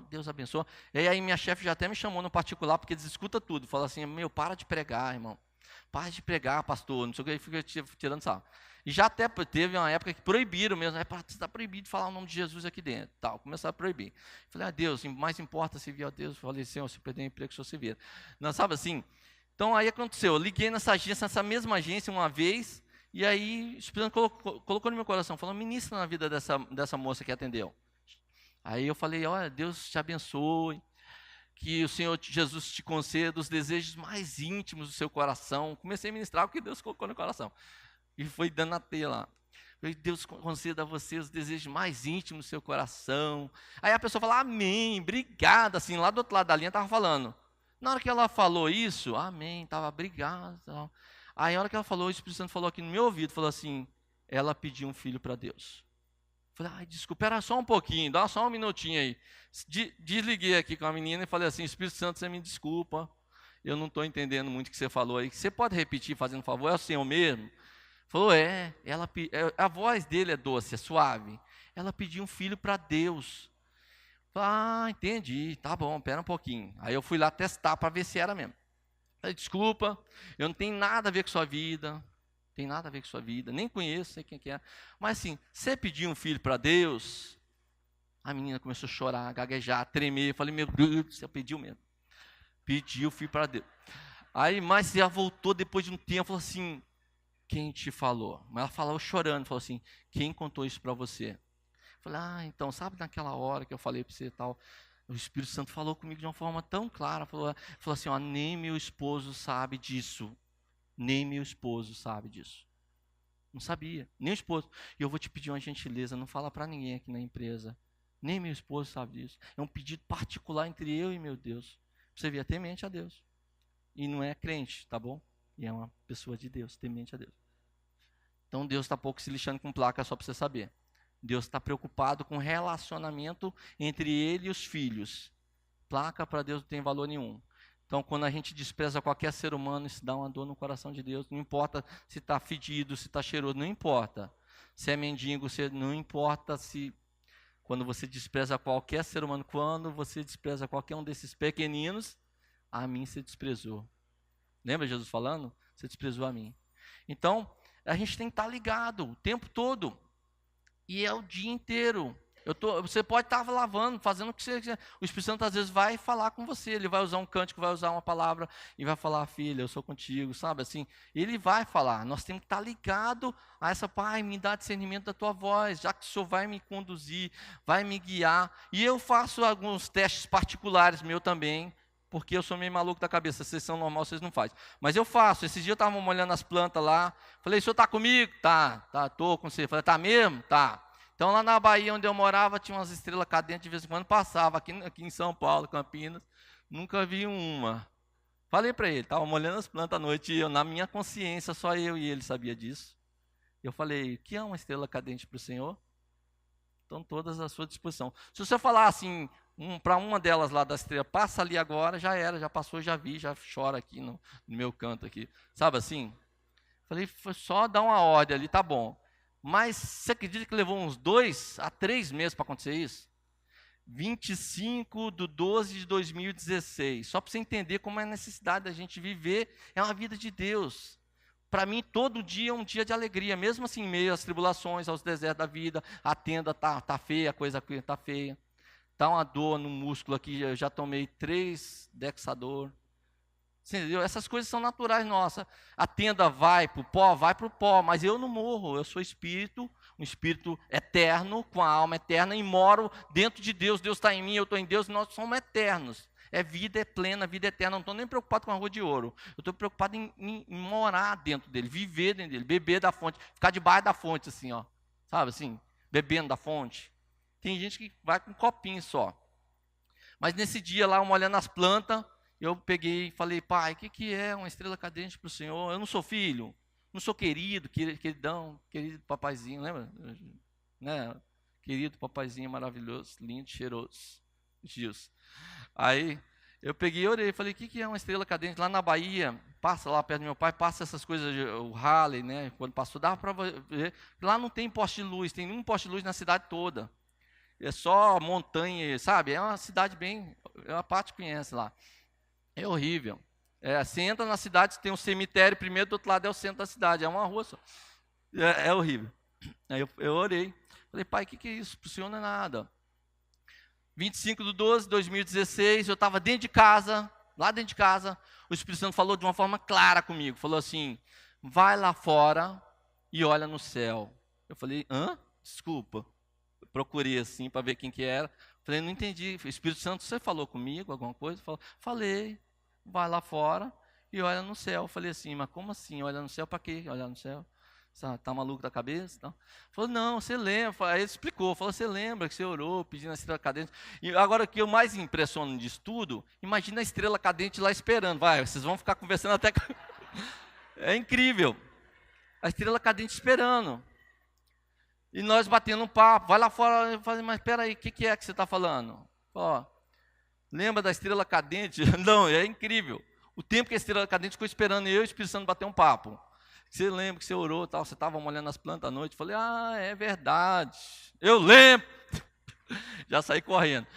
Deus abençoa. E aí minha chefe já até me chamou no particular, porque eles escutam tudo. Fala assim, para de pregar, irmão. Para de pregar, pastor. Não sei o que, aí fica tirando sarro. E já até teve uma época que proibiram mesmo. Você está proibido de falar o nome de Jesus aqui dentro. Tal, começaram a proibir. Falei, Deus, mais importa se vir a Deus. Falei, Senhor, se perder o emprego, se você vir. Não, sabe assim? Então aí aconteceu. Eu liguei nessa mesma agência uma vez. E aí o Espírito Santo colocou no meu coração. Falou, ministra na vida dessa moça que atendeu. Aí eu falei, olha, Deus te abençoe, que o Senhor Jesus te conceda os desejos mais íntimos do seu coração. Comecei a ministrar o que Deus colocou no coração. E foi dando na teia lá. Deus conceda a você os desejos mais íntimos do seu coração. Aí a pessoa fala, amém, obrigado. Assim, lá do outro lado da linha estava falando. Na hora que ela falou isso, amém, estava obrigado. Aí na hora que ela falou, o Espírito Santo falou aqui no meu ouvido, falou assim, ela pediu um filho para Deus. Falei, desculpa, era só um pouquinho, dá só um minutinho aí. Desliguei aqui com a menina e falei assim, Espírito Santo, você me desculpa, eu não estou entendendo muito o que você falou aí. Você pode repetir, fazendo um favor, é o Senhor mesmo? Falou, a voz dele é doce, é suave. Ela pediu um filho para Deus. Falei, entendi, tá bom, pera um pouquinho. Aí eu fui lá testar para ver se era mesmo. Falei, desculpa, eu não tenho nada a ver com sua vida. Tem nada a ver com sua vida, nem conheço, sei quem que é. Mas assim, você pediu um filho para Deus? A menina começou a chorar, gaguejar, tremer. Eu falei, meu Deus, você pediu mesmo. Pediu o filho para Deus. Aí, mas ela voltou depois de um tempo, falou assim, quem te falou? Mas ela falou chorando, falou assim, quem contou isso para você? Eu falei, então, sabe naquela hora que eu falei para você e tal, o Espírito Santo falou comigo de uma forma tão clara, falou assim, nem meu esposo sabe disso. Nem meu esposo sabe disso. Não sabia, nem o esposo. E eu vou te pedir uma gentileza, não fala para ninguém aqui na empresa. Nem meu esposo sabe disso. É um pedido particular entre eu e meu Deus. Você vê, temente a Deus. E não é crente, tá bom? E é uma pessoa de Deus, temente a Deus. Então Deus está pouco se lixando com placa, só para você saber. Deus está preocupado com o relacionamento entre ele e os filhos. Placa para Deus não tem valor nenhum. Então, quando a gente despreza qualquer ser humano, isso dá uma dor no coração de Deus. Não importa se está fedido, se está cheiroso, não importa. Se é mendigo, não importa se... Quando você despreza qualquer ser humano, quando você despreza qualquer um desses pequeninos, a mim você desprezou. Lembra Jesus falando? Você desprezou a mim. Então, a gente tem que estar ligado o tempo todo. E é o dia inteiro. Você pode estar lavando, fazendo o que você quiser. O Espírito Santo às vezes vai falar com você. Ele vai usar um cântico, vai usar uma palavra e vai falar, filha, eu sou contigo, sabe assim? Ele vai falar. Nós temos que estar ligado a essa, Pai, me dá discernimento da tua voz, já que o Senhor vai me conduzir, vai me guiar. E eu faço alguns testes particulares meu também, porque eu sou meio maluco da cabeça. Vocês são normal, vocês não fazem. Mas eu faço. Esses dias eu estava molhando as plantas lá. Falei, o senhor está comigo? Tá, estou com você. Falei, tá mesmo? Tá. Então, lá na Bahia, onde eu morava, tinha umas estrelas cadentes, de vez em quando passava. Aqui em São Paulo, Campinas, nunca vi uma. Falei para ele, estava molhando as plantas à noite, e eu, na minha consciência, só eu e ele sabia disso. Eu falei, o que é uma estrela cadente para o Senhor? Estão todas à sua disposição. Se você falar assim, para uma delas lá da estrela, passa ali agora, já era, já passou, já vi, já chora aqui no meu canto aqui. Sabe assim? Falei, foi só dar uma ordem ali, tá bom. Mas você acredita que levou uns 2 a 3 meses para acontecer isso? 25/12/2016. Só para você entender como é a necessidade da gente viver, é uma vida de Deus. Para mim, todo dia é um dia de alegria, mesmo assim, em meio às tribulações, aos desertos da vida, a tenda tá feia, a coisa aqui tá feia. Tá uma dor no músculo aqui, eu já tomei 3 Dexador. Você entendeu? Essas coisas são naturais nossas. A tenda vai para o pó, mas eu não morro, eu sou espírito, um espírito eterno, com a alma eterna, e moro dentro de Deus. Deus está em mim, eu estou em Deus, nós somos eternos. É vida, é plena, vida eterna. Não estou nem preocupado com a rua de ouro. Eu estou preocupado em morar dentro dele, viver dentro dele, beber da fonte, ficar debaixo da fonte, assim, ó. Sabe assim? Bebendo da fonte. Tem gente que vai com um copinho só. Mas nesse dia lá, eu olhando as plantas, eu peguei e falei, pai, o que é uma estrela cadente para o Senhor? Eu não sou filho, não sou queridão, querido papaizinho, lembra? Né? Querido papaizinho maravilhoso, lindo, cheiroso. Gils. Aí eu peguei e orei, falei, o que é uma estrela cadente? Lá na Bahia, passa lá perto do meu pai, passa essas coisas, o Halley, né? Quando passou, dava para ver. Lá não tem poste de luz, tem um poste de luz na cidade toda. É só montanha, sabe? É uma cidade bem, a parte conhece lá. É horrível. Você entra na cidade, tem um cemitério primeiro, do outro lado é o centro da cidade, é uma rua só. É horrível. Aí eu orei, falei, pai, o que é isso? Para o Senhor não é nada. 25/12/2016, eu estava dentro de casa, lá dentro de casa, o Espírito Santo falou de uma forma clara comigo, falou assim, vai lá fora e olha no céu. Eu falei, hã? Desculpa. Eu procurei assim para ver quem que era. Falei, não entendi. Espírito Santo, você falou comigo alguma coisa? Falei, vai lá fora e olha no céu. Eu falei assim, mas como assim? Olha no céu para quê? Olhar no céu? Tá maluco da cabeça? Não. Falou, não, você lembra. Aí ele explicou, falou, você lembra que você orou pedindo a estrela cadente? E agora o que eu mais impressiono disso tudo, imagina a estrela cadente lá esperando. Vai, vocês vão ficar conversando até... É incrível. A estrela cadente esperando. E nós batendo um papo, vai lá fora, eu falei, mas espera aí, o que é que você está falando? Ó, lembra da estrela cadente? Não, é incrível. O tempo que a estrela cadente ficou esperando eu e o Espírito Santo bater um papo. Você lembra que você orou, tal, você estava molhando as plantas à noite? Eu falei, é verdade. Eu lembro. Já saí correndo.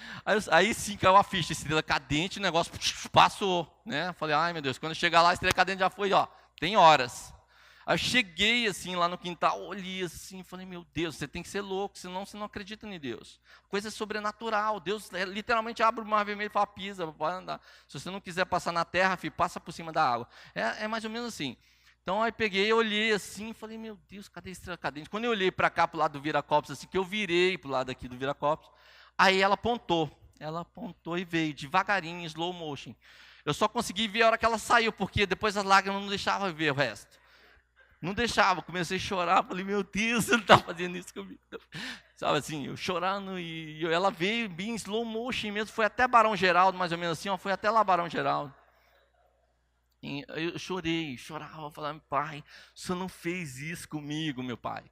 Aí sim caiu a ficha, estrela cadente, o negócio passou, né? Falei, ai meu Deus, quando chegar lá, a estrela cadente já foi, ó, tem horas. Aí eu cheguei assim lá no quintal, olhei assim, falei, meu Deus, você tem que ser louco, senão você não acredita em Deus. Coisa sobrenatural, Deus literalmente abre o mar vermelho e fala, pisa, pode andar. Se você não quiser passar na terra, filho, passa por cima da água. É mais ou menos assim. Então aí peguei, olhei assim, falei, meu Deus, cadê a estrela cadente? Quando eu olhei para cá, para o lado do Viracopos, assim, que eu virei para o lado aqui do Viracopos, aí ela apontou e veio devagarinho, em slow motion. Eu só consegui ver a hora que ela saiu, porque depois as lágrimas não deixavam ver o resto. Não deixava, comecei a chorar, falei, meu Deus, você não está fazendo isso comigo. Sabe assim, eu chorando, e ela veio bem em slow motion mesmo, foi até Barão Geraldo, mais ou menos assim, ó, foi até lá Barão Geraldo. E eu chorava, falava, pai, o senhor não fez isso comigo, meu pai.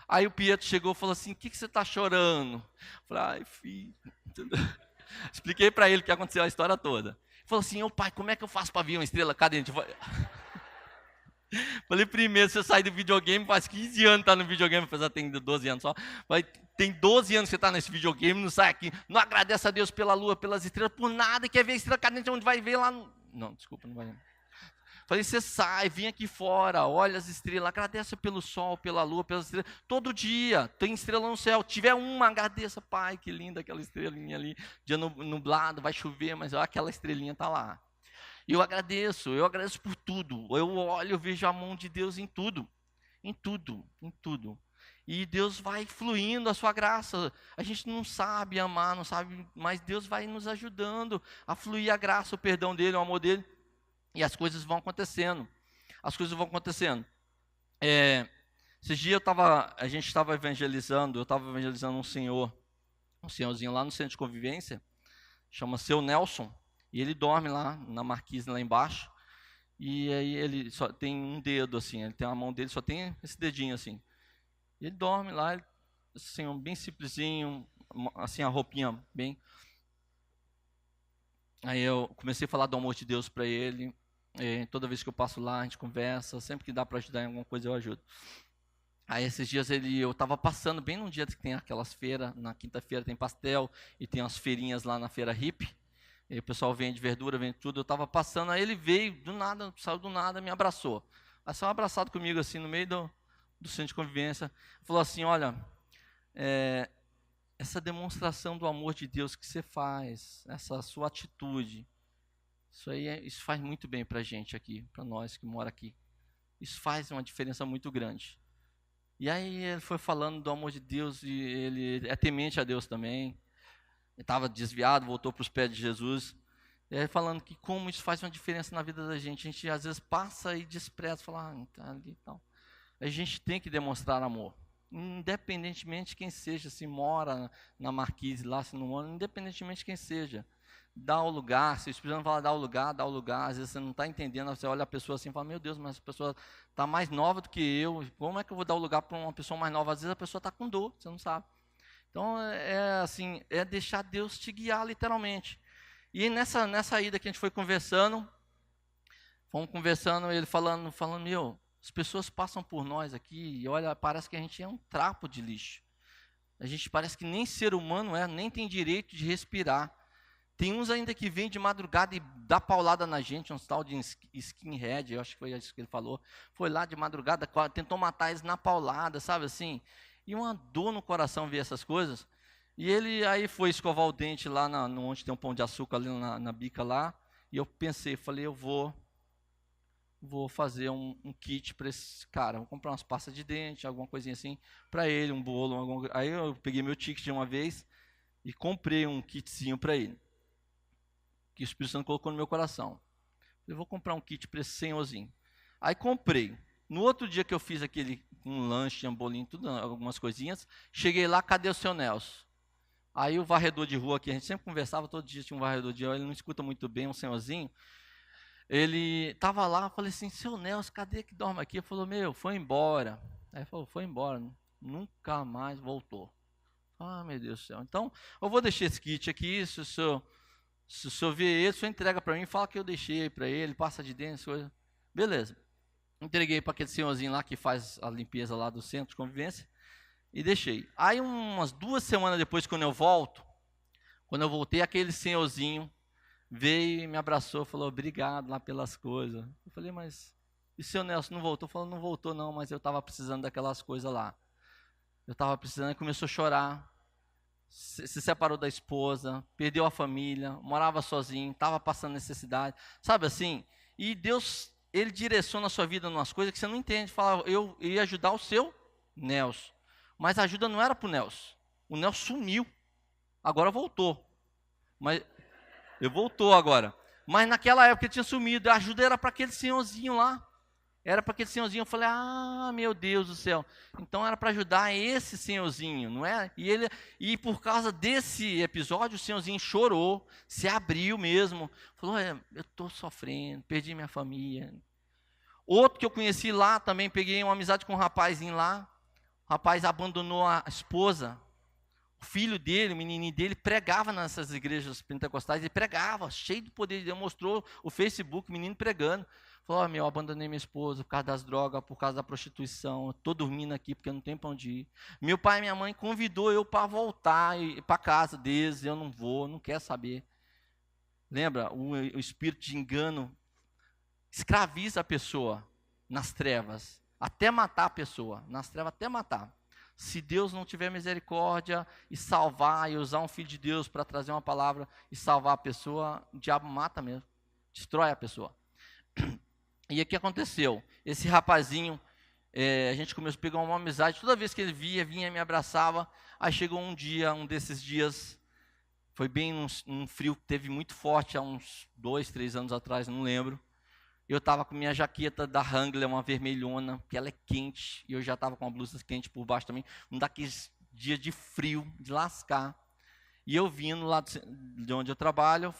Aí o Pietro chegou e falou assim, o que você está chorando? Eu falei, ai filho, expliquei para ele o que aconteceu a história toda. Ele falou assim, ô pai, como é que eu faço para vir uma estrela cadente? Falei, primeiro, você sai do videogame, faz 15 anos que está no videogame, apesar de ter 12 anos só. Tem 12 anos que você está nesse videogame, não sai aqui, não agradece a Deus pela lua, pelas estrelas, por nada, e quer ver a estrela cadente, onde vai ver lá no... Não, desculpa, não vai. Falei, você sai, vem aqui fora, olha as estrelas, agradece pelo sol, pela lua, pelas estrelas. Todo dia tem estrela no céu. Tiver uma, agradeça, pai, que linda aquela estrelinha ali. Dia nublado, vai chover, mas ó, aquela estrelinha está lá. E eu agradeço por tudo. Eu olho, eu vejo a mão de Deus em tudo. Em tudo, em tudo. E Deus vai fluindo a sua graça. A gente não sabe amar, não sabe, mas Deus vai nos ajudando a fluir a graça, o perdão dele, o amor dele. E as coisas vão acontecendo. As coisas vão acontecendo. Esses dias a gente estava evangelizando, eu estava evangelizando um senhorzinho lá no centro de convivência, chama Seu Nelson, e ele dorme lá na marquise lá embaixo, e aí ele só tem um dedo assim, ele tem a mão dele, só tem esse dedinho assim. E ele dorme lá, assim, bem simplesinho, assim, a roupinha bem... Aí eu comecei a falar do amor de Deus para ele. Toda vez que eu passo lá, a gente conversa. Sempre que dá para ajudar em alguma coisa, eu ajudo. Aí esses dias eu estava passando bem num dia que tem aquelas feiras. Na quinta-feira tem pastel e tem umas feirinhas lá na feira hippie. E o pessoal vende verdura, vende tudo. Eu estava passando, aí ele veio do nada, saiu do nada, me abraçou. Aí saiu abraçado comigo assim no meio do centro de convivência. Falou assim: olha, essa demonstração do amor de Deus que você faz, essa sua atitude, isso faz muito bem para a gente aqui, para nós que mora aqui. Isso faz uma diferença muito grande. E aí ele foi falando do amor de Deus, e ele é temente a Deus também. Ele estava desviado, voltou para os pés de Jesus. E aí falando que como isso faz uma diferença na vida da gente. A gente às vezes passa e despreza, fala, tá ali e tal. A gente tem que demonstrar amor. Independentemente de quem seja, se mora na Marquise lá, se não mora, independentemente de quem seja. Dá o lugar, se o Espírito Santo fala dá o lugar, às vezes você não está entendendo, você olha a pessoa assim e fala, meu Deus, mas essa pessoa está mais nova do que eu, como é que eu vou dar o lugar para uma pessoa mais nova? Às vezes a pessoa está com dor, você não sabe. Então assim, é deixar Deus te guiar literalmente. E nessa ida que a gente foi conversando, ele falando, meu, as pessoas passam por nós aqui e olha, parece que a gente é um trapo de lixo. A gente parece que nem ser humano nem tem direito de respirar. Tem uns ainda que vêm de madrugada e dá paulada na gente, um tal de skinhead, eu acho que foi isso que ele falou. Foi lá de madrugada, tentou matar eles na paulada, sabe assim? E uma dor no coração ver essas coisas. E ele aí foi escovar o dente lá onde tem um pão de açúcar ali na bica lá. E eu pensei, falei, eu vou fazer um kit para esse cara. Vou comprar umas pastas de dente, alguma coisinha assim, para ele, um bolo. Aí eu peguei meu ticket de uma vez e comprei um kitzinho para ele, que o Espírito Santo colocou no meu coração. Eu vou comprar um kit para esse senhorzinho. Aí comprei. No outro dia que eu fiz um lanche, um bolinho, tudo, algumas coisinhas, cheguei lá, cadê o seu Nelson? Aí o varredor de rua aqui, a gente sempre conversava, todo dia tinha um varredor de rua, ele não escuta muito bem, um senhorzinho. Ele estava lá, eu falei assim, seu Nelson, cadê que dorme aqui? Ele falou, meu, foi embora. Aí ele falou, foi embora, nunca mais voltou. Ah, meu Deus do céu. Então, eu vou deixar esse kit aqui, se o senhor ver ele, o senhor entrega para mim, fala que eu deixei para ele, passa de dentro, coisa. Beleza. Entreguei para aquele senhorzinho lá que faz a limpeza lá do centro de convivência e deixei. Aí umas 2 semanas depois, quando eu voltei, aquele senhorzinho veio e me abraçou, falou, obrigado lá pelas coisas. Eu falei, mas e o seu Nelson não voltou? Falou, não voltou não, mas eu estava precisando daquelas coisas lá. Eu estava precisando, e começou a chorar. Se separou da esposa, perdeu a família, morava sozinho, estava passando necessidade, sabe assim? E Deus, Ele direciona a sua vida em umas coisas que você não entende. Fala, eu ia ajudar o seu Nelson, mas a ajuda não era para o Nelson. O Nelson sumiu, agora voltou. Mas ele voltou agora. Mas naquela época ele tinha sumido, a ajuda era para aquele senhorzinho lá. Era para aquele senhorzinho, eu falei, ah, meu Deus do céu. Então era para ajudar esse senhorzinho, não é? E por causa desse episódio, o senhorzinho chorou, se abriu mesmo. Falou, eu estou sofrendo, perdi minha família. Outro que eu conheci lá, também peguei uma amizade com um rapazinho lá. O rapaz abandonou a esposa. O filho dele, o menininho dele, pregava nessas igrejas pentecostais. Ele pregava, cheio de poder de Deus. Mostrou o Facebook, o menino pregando. Falou, eu abandonei minha esposa por causa das drogas, por causa da prostituição, estou dormindo aqui porque não tem para onde ir. Meu pai e minha mãe convidou eu para voltar para casa deles, eu não vou, não quero saber. Lembra, o espírito de engano escraviza a pessoa nas trevas, até matar a pessoa, nas trevas até matar. Se Deus não tiver misericórdia e salvar, e usar um filho de Deus para trazer uma palavra e salvar a pessoa, o diabo mata mesmo, destrói a pessoa. E o que aconteceu? Esse rapazinho, a gente começou a pegar uma amizade, toda vez que ele vinha, me abraçava. Aí chegou um dia, um desses dias, foi bem um frio que teve muito forte, há uns 2, 3 anos atrás, não lembro. Eu estava com minha jaqueta da Wrangler, uma vermelhona, que ela é quente, e eu já estava com uma blusa quente por baixo também, um daqueles dias de frio, de lascar. E eu vindo lá de onde eu trabalho,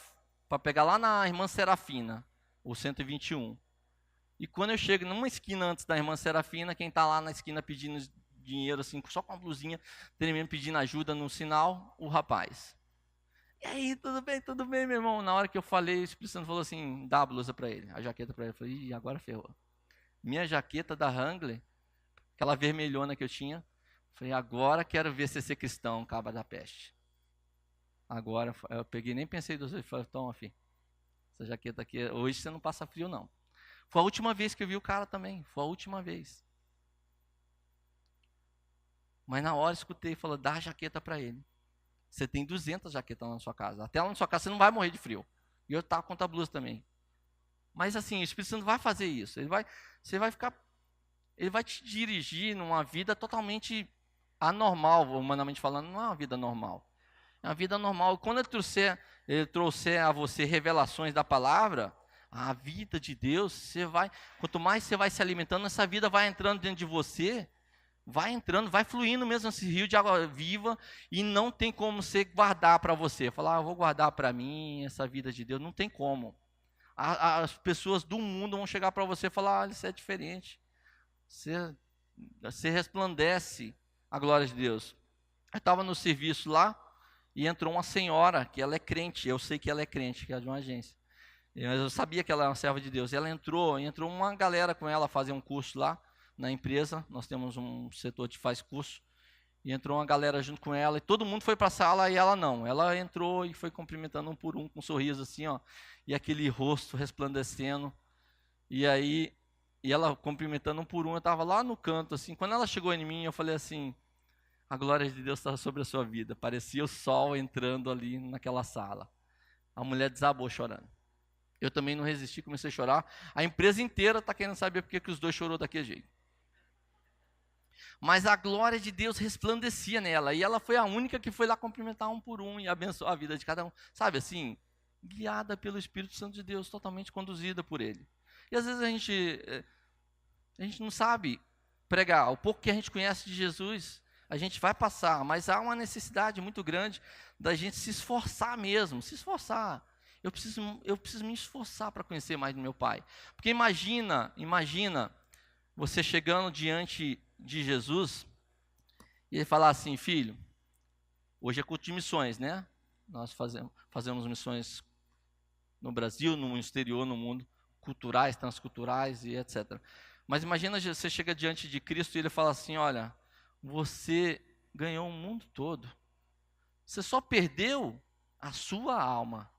para pegar lá na Irmã Serafina, o 121. E quando eu chego numa esquina antes da Irmã Serafina, quem está lá na esquina pedindo dinheiro, assim, só com uma blusinha, tremendo, pedindo ajuda no sinal, o rapaz. E aí, tudo bem, meu irmão? Na hora que eu falei, o Espírito Santo falou assim, dá a blusa para ele, a jaqueta para ele. Eu falei, ih, agora ferrou. Minha jaqueta da Wrangler, aquela vermelhona que eu tinha, falei, agora quero ver você ser cristão, cabra da peste. Agora, eu peguei, nem pensei duas vezes, falei, toma, filho, essa jaqueta aqui, hoje você não passa frio, não. Foi a última vez que eu vi o cara também, foi a última vez. Mas na hora eu escutei, falou, dá a jaqueta para ele. Você tem 200 jaquetas lá na sua casa. Até lá na sua casa você não vai morrer de frio. E eu estava com a blusa também. Mas assim, o Espírito Santo vai fazer isso. Você vai ficar, ele vai te dirigir numa vida totalmente anormal, humanamente falando, não é uma vida normal. É uma vida normal. Quando ele trouxer a você revelações da palavra, a vida de Deus, quanto mais você vai se alimentando, essa vida vai entrando dentro de você, vai entrando, vai fluindo mesmo esse rio de água viva, e não tem como você guardar para você. Falar, eu vou guardar para mim essa vida de Deus. Não tem como. As pessoas do mundo vão chegar para você e falar, você é diferente. Você resplandece a glória de Deus. Eu estava no serviço lá, e entrou uma senhora, que ela é crente, eu sei que ela é crente, que é de uma agência. Mas eu sabia que ela era uma serva de Deus. Ela entrou uma galera com ela fazer um curso lá na empresa. Nós temos um setor que faz curso. E entrou uma galera junto com ela, e todo mundo foi para a sala e ela não. Ela entrou e foi cumprimentando um por um, com um sorriso assim, ó, e aquele rosto resplandecendo. E aí, ela cumprimentando um por um, eu estava lá no canto, assim. Quando ela chegou em mim, eu falei assim, a glória de Deus está sobre a sua vida. Parecia o sol entrando ali naquela sala. A mulher desabou chorando. Eu também não resisti, comecei a chorar. A empresa inteira está querendo saber por que os dois chorou daquele jeito. Mas a glória de Deus resplandecia nela. E ela foi a única que foi lá cumprimentar um por um e abençoar a vida de cada um. Sabe assim, guiada pelo Espírito Santo de Deus, totalmente conduzida por Ele. E às vezes a gente não sabe pregar. O pouco que a gente conhece de Jesus, a gente vai passar. Mas há uma necessidade muito grande da gente se esforçar mesmo. Se esforçar. Eu preciso me esforçar para conhecer mais do meu Pai. Porque imagina você chegando diante de Jesus e ele falar assim, filho, hoje é culto de missões, né? Nós fazemos missões no Brasil, no exterior, no mundo, culturais, transculturais e etc. Mas imagina você chega diante de Cristo e ele fala assim, olha, você ganhou o mundo todo. Você só perdeu a sua alma.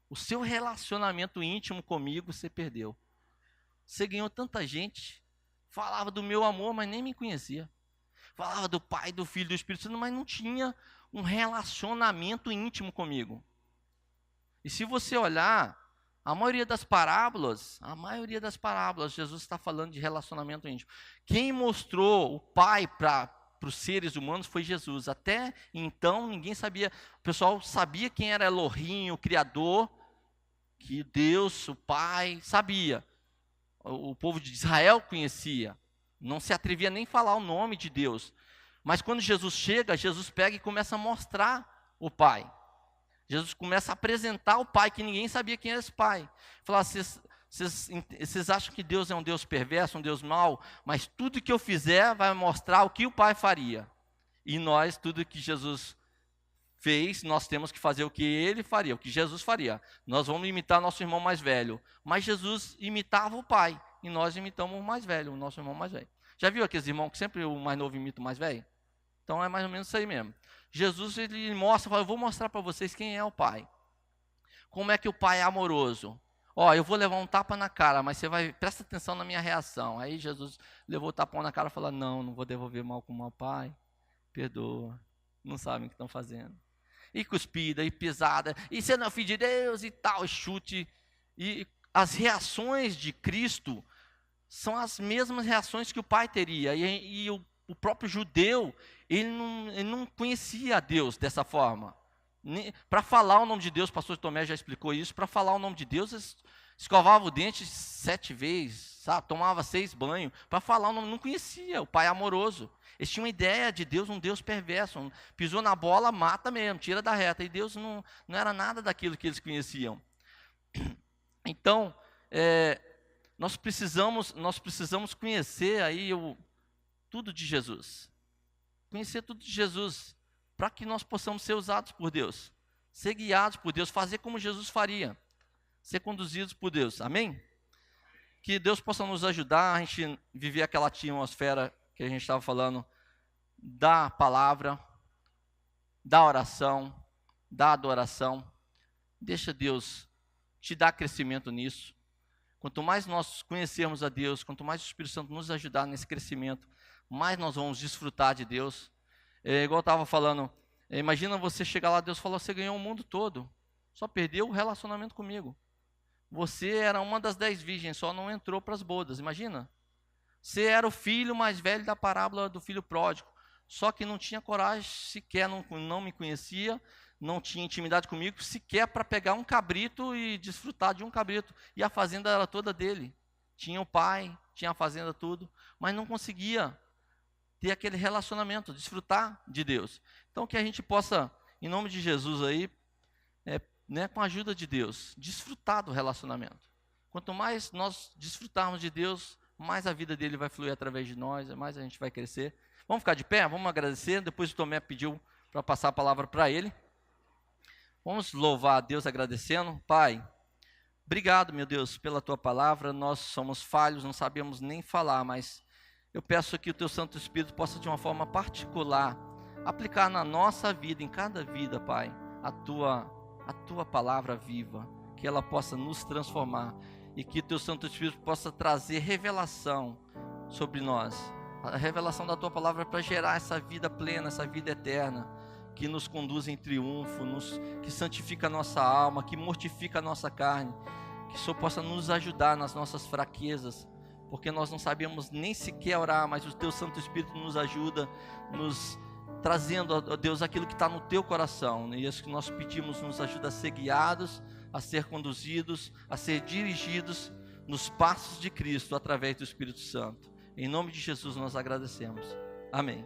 O seu relacionamento íntimo comigo você perdeu. Você ganhou tanta gente, falava do meu amor, mas nem me conhecia. Falava do Pai, do Filho, do Espírito Santo, mas não tinha um relacionamento íntimo comigo. E se você olhar, a maioria das parábolas, Jesus está falando de relacionamento íntimo. Quem mostrou o Pai para os seres humanos foi Jesus. Até então, ninguém sabia. O pessoal sabia quem era Elohim, o Criador, que Deus, o Pai, sabia. O povo de Israel conhecia. Não se atrevia nem a falar o nome de Deus. Mas quando Jesus chega, Jesus pega e começa a mostrar o Pai. Jesus começa a apresentar o Pai, que ninguém sabia quem era esse Pai. Falar, vocês acham que Deus é um Deus perverso, um Deus mau? Mas tudo que eu fizer vai mostrar o que o Pai faria. E nós, tudo que Jesus fez, nós temos que fazer o que ele faria, o que Jesus faria. Nós vamos imitar nosso irmão mais velho. Mas Jesus imitava o pai, e nós imitamos o mais velho, o nosso irmão mais velho. Já viu aqueles irmãos que sempre o mais novo imita o mais velho? Então é mais ou menos isso aí mesmo. Jesus, ele mostra, fala, eu vou mostrar para vocês quem é o pai. Como é que o pai é amoroso. Ó, eu vou levar um tapa na cara, mas presta atenção na minha reação. Aí Jesus levou o tapão na cara e falou, não vou devolver mal com mal, pai. Perdoa. Não sabem o que estão fazendo. E cuspida, e pisada, e você não é filho de Deus, e tal, e chute. E as reações de Cristo são as mesmas reações que o Pai teria. E o próprio judeu, ele não conhecia a Deus dessa forma. Para falar o nome de Deus, o pastor Tomé já explicou isso, para falar o nome de Deus, eles escovavam o dente 7 vezes, sabe? Tomava 6 banhos, para falar o nome, não conhecia o Pai amoroso. Eles tinham uma ideia de Deus, um Deus perverso, pisou na bola, mata mesmo, tira da reta, e Deus não era nada daquilo que eles conheciam. Então, nós precisamos conhecer aí tudo de Jesus, conhecer tudo de Jesus, para que nós possamos ser usados por Deus. ser guiados por Deus, fazer como Jesus faria, ser conduzidos por Deus, amém? Que Deus possa nos ajudar a gente viver aquela atmosfera que a gente estava falando, da palavra, da oração, da adoração. Deixa Deus te dar crescimento nisso. Quanto mais nós conhecermos a Deus, quanto mais o Espírito Santo nos ajudar nesse crescimento, mais nós vamos desfrutar de Deus. Igual eu estava falando, imagina você chegar lá, Deus falou, você ganhou o mundo todo, só perdeu o relacionamento comigo. Você era uma das 10 virgens, só não entrou para as bodas, imagina. Você era o filho mais velho da parábola do filho pródigo, só que não tinha coragem sequer, não me conhecia, não tinha intimidade comigo, sequer para pegar um cabrito e desfrutar de um cabrito. E a fazenda era toda dele. Tinha o pai, tinha a fazenda, tudo, mas não conseguia ter aquele relacionamento, desfrutar de Deus. Então que a gente possa, em nome de Jesus aí, com a ajuda de Deus, desfrutar do relacionamento. Quanto mais nós desfrutarmos de Deus, mais a vida dele vai fluir através de nós, mais a gente vai crescer. Vamos ficar de pé? Vamos agradecer. Depois o Tomé pediu para passar a palavra para ele. Vamos louvar a Deus agradecendo. Pai, obrigado, meu Deus, pela tua palavra. Nós somos falhos, não sabemos nem falar, mas eu peço que o teu Santo Espírito possa, de uma forma particular, aplicar na nossa vida, em cada vida, Pai, a tua palavra viva, que ela possa nos transformar e que o teu Santo Espírito possa trazer revelação sobre nós, a revelação da tua palavra para gerar essa vida plena, essa vida eterna, que nos conduz em triunfo, que santifica a nossa alma, que mortifica a nossa carne, que o Senhor possa nos ajudar nas nossas fraquezas, porque nós não sabemos nem sequer orar, mas o teu Santo Espírito nos ajuda, nos trazendo, ó Deus, aquilo que está no teu coração, e isso que nós pedimos, nos ajuda a ser guiados, a ser conduzidos, a ser dirigidos nos passos de Cristo, através do Espírito Santo. Em nome de Jesus nós agradecemos. Amém.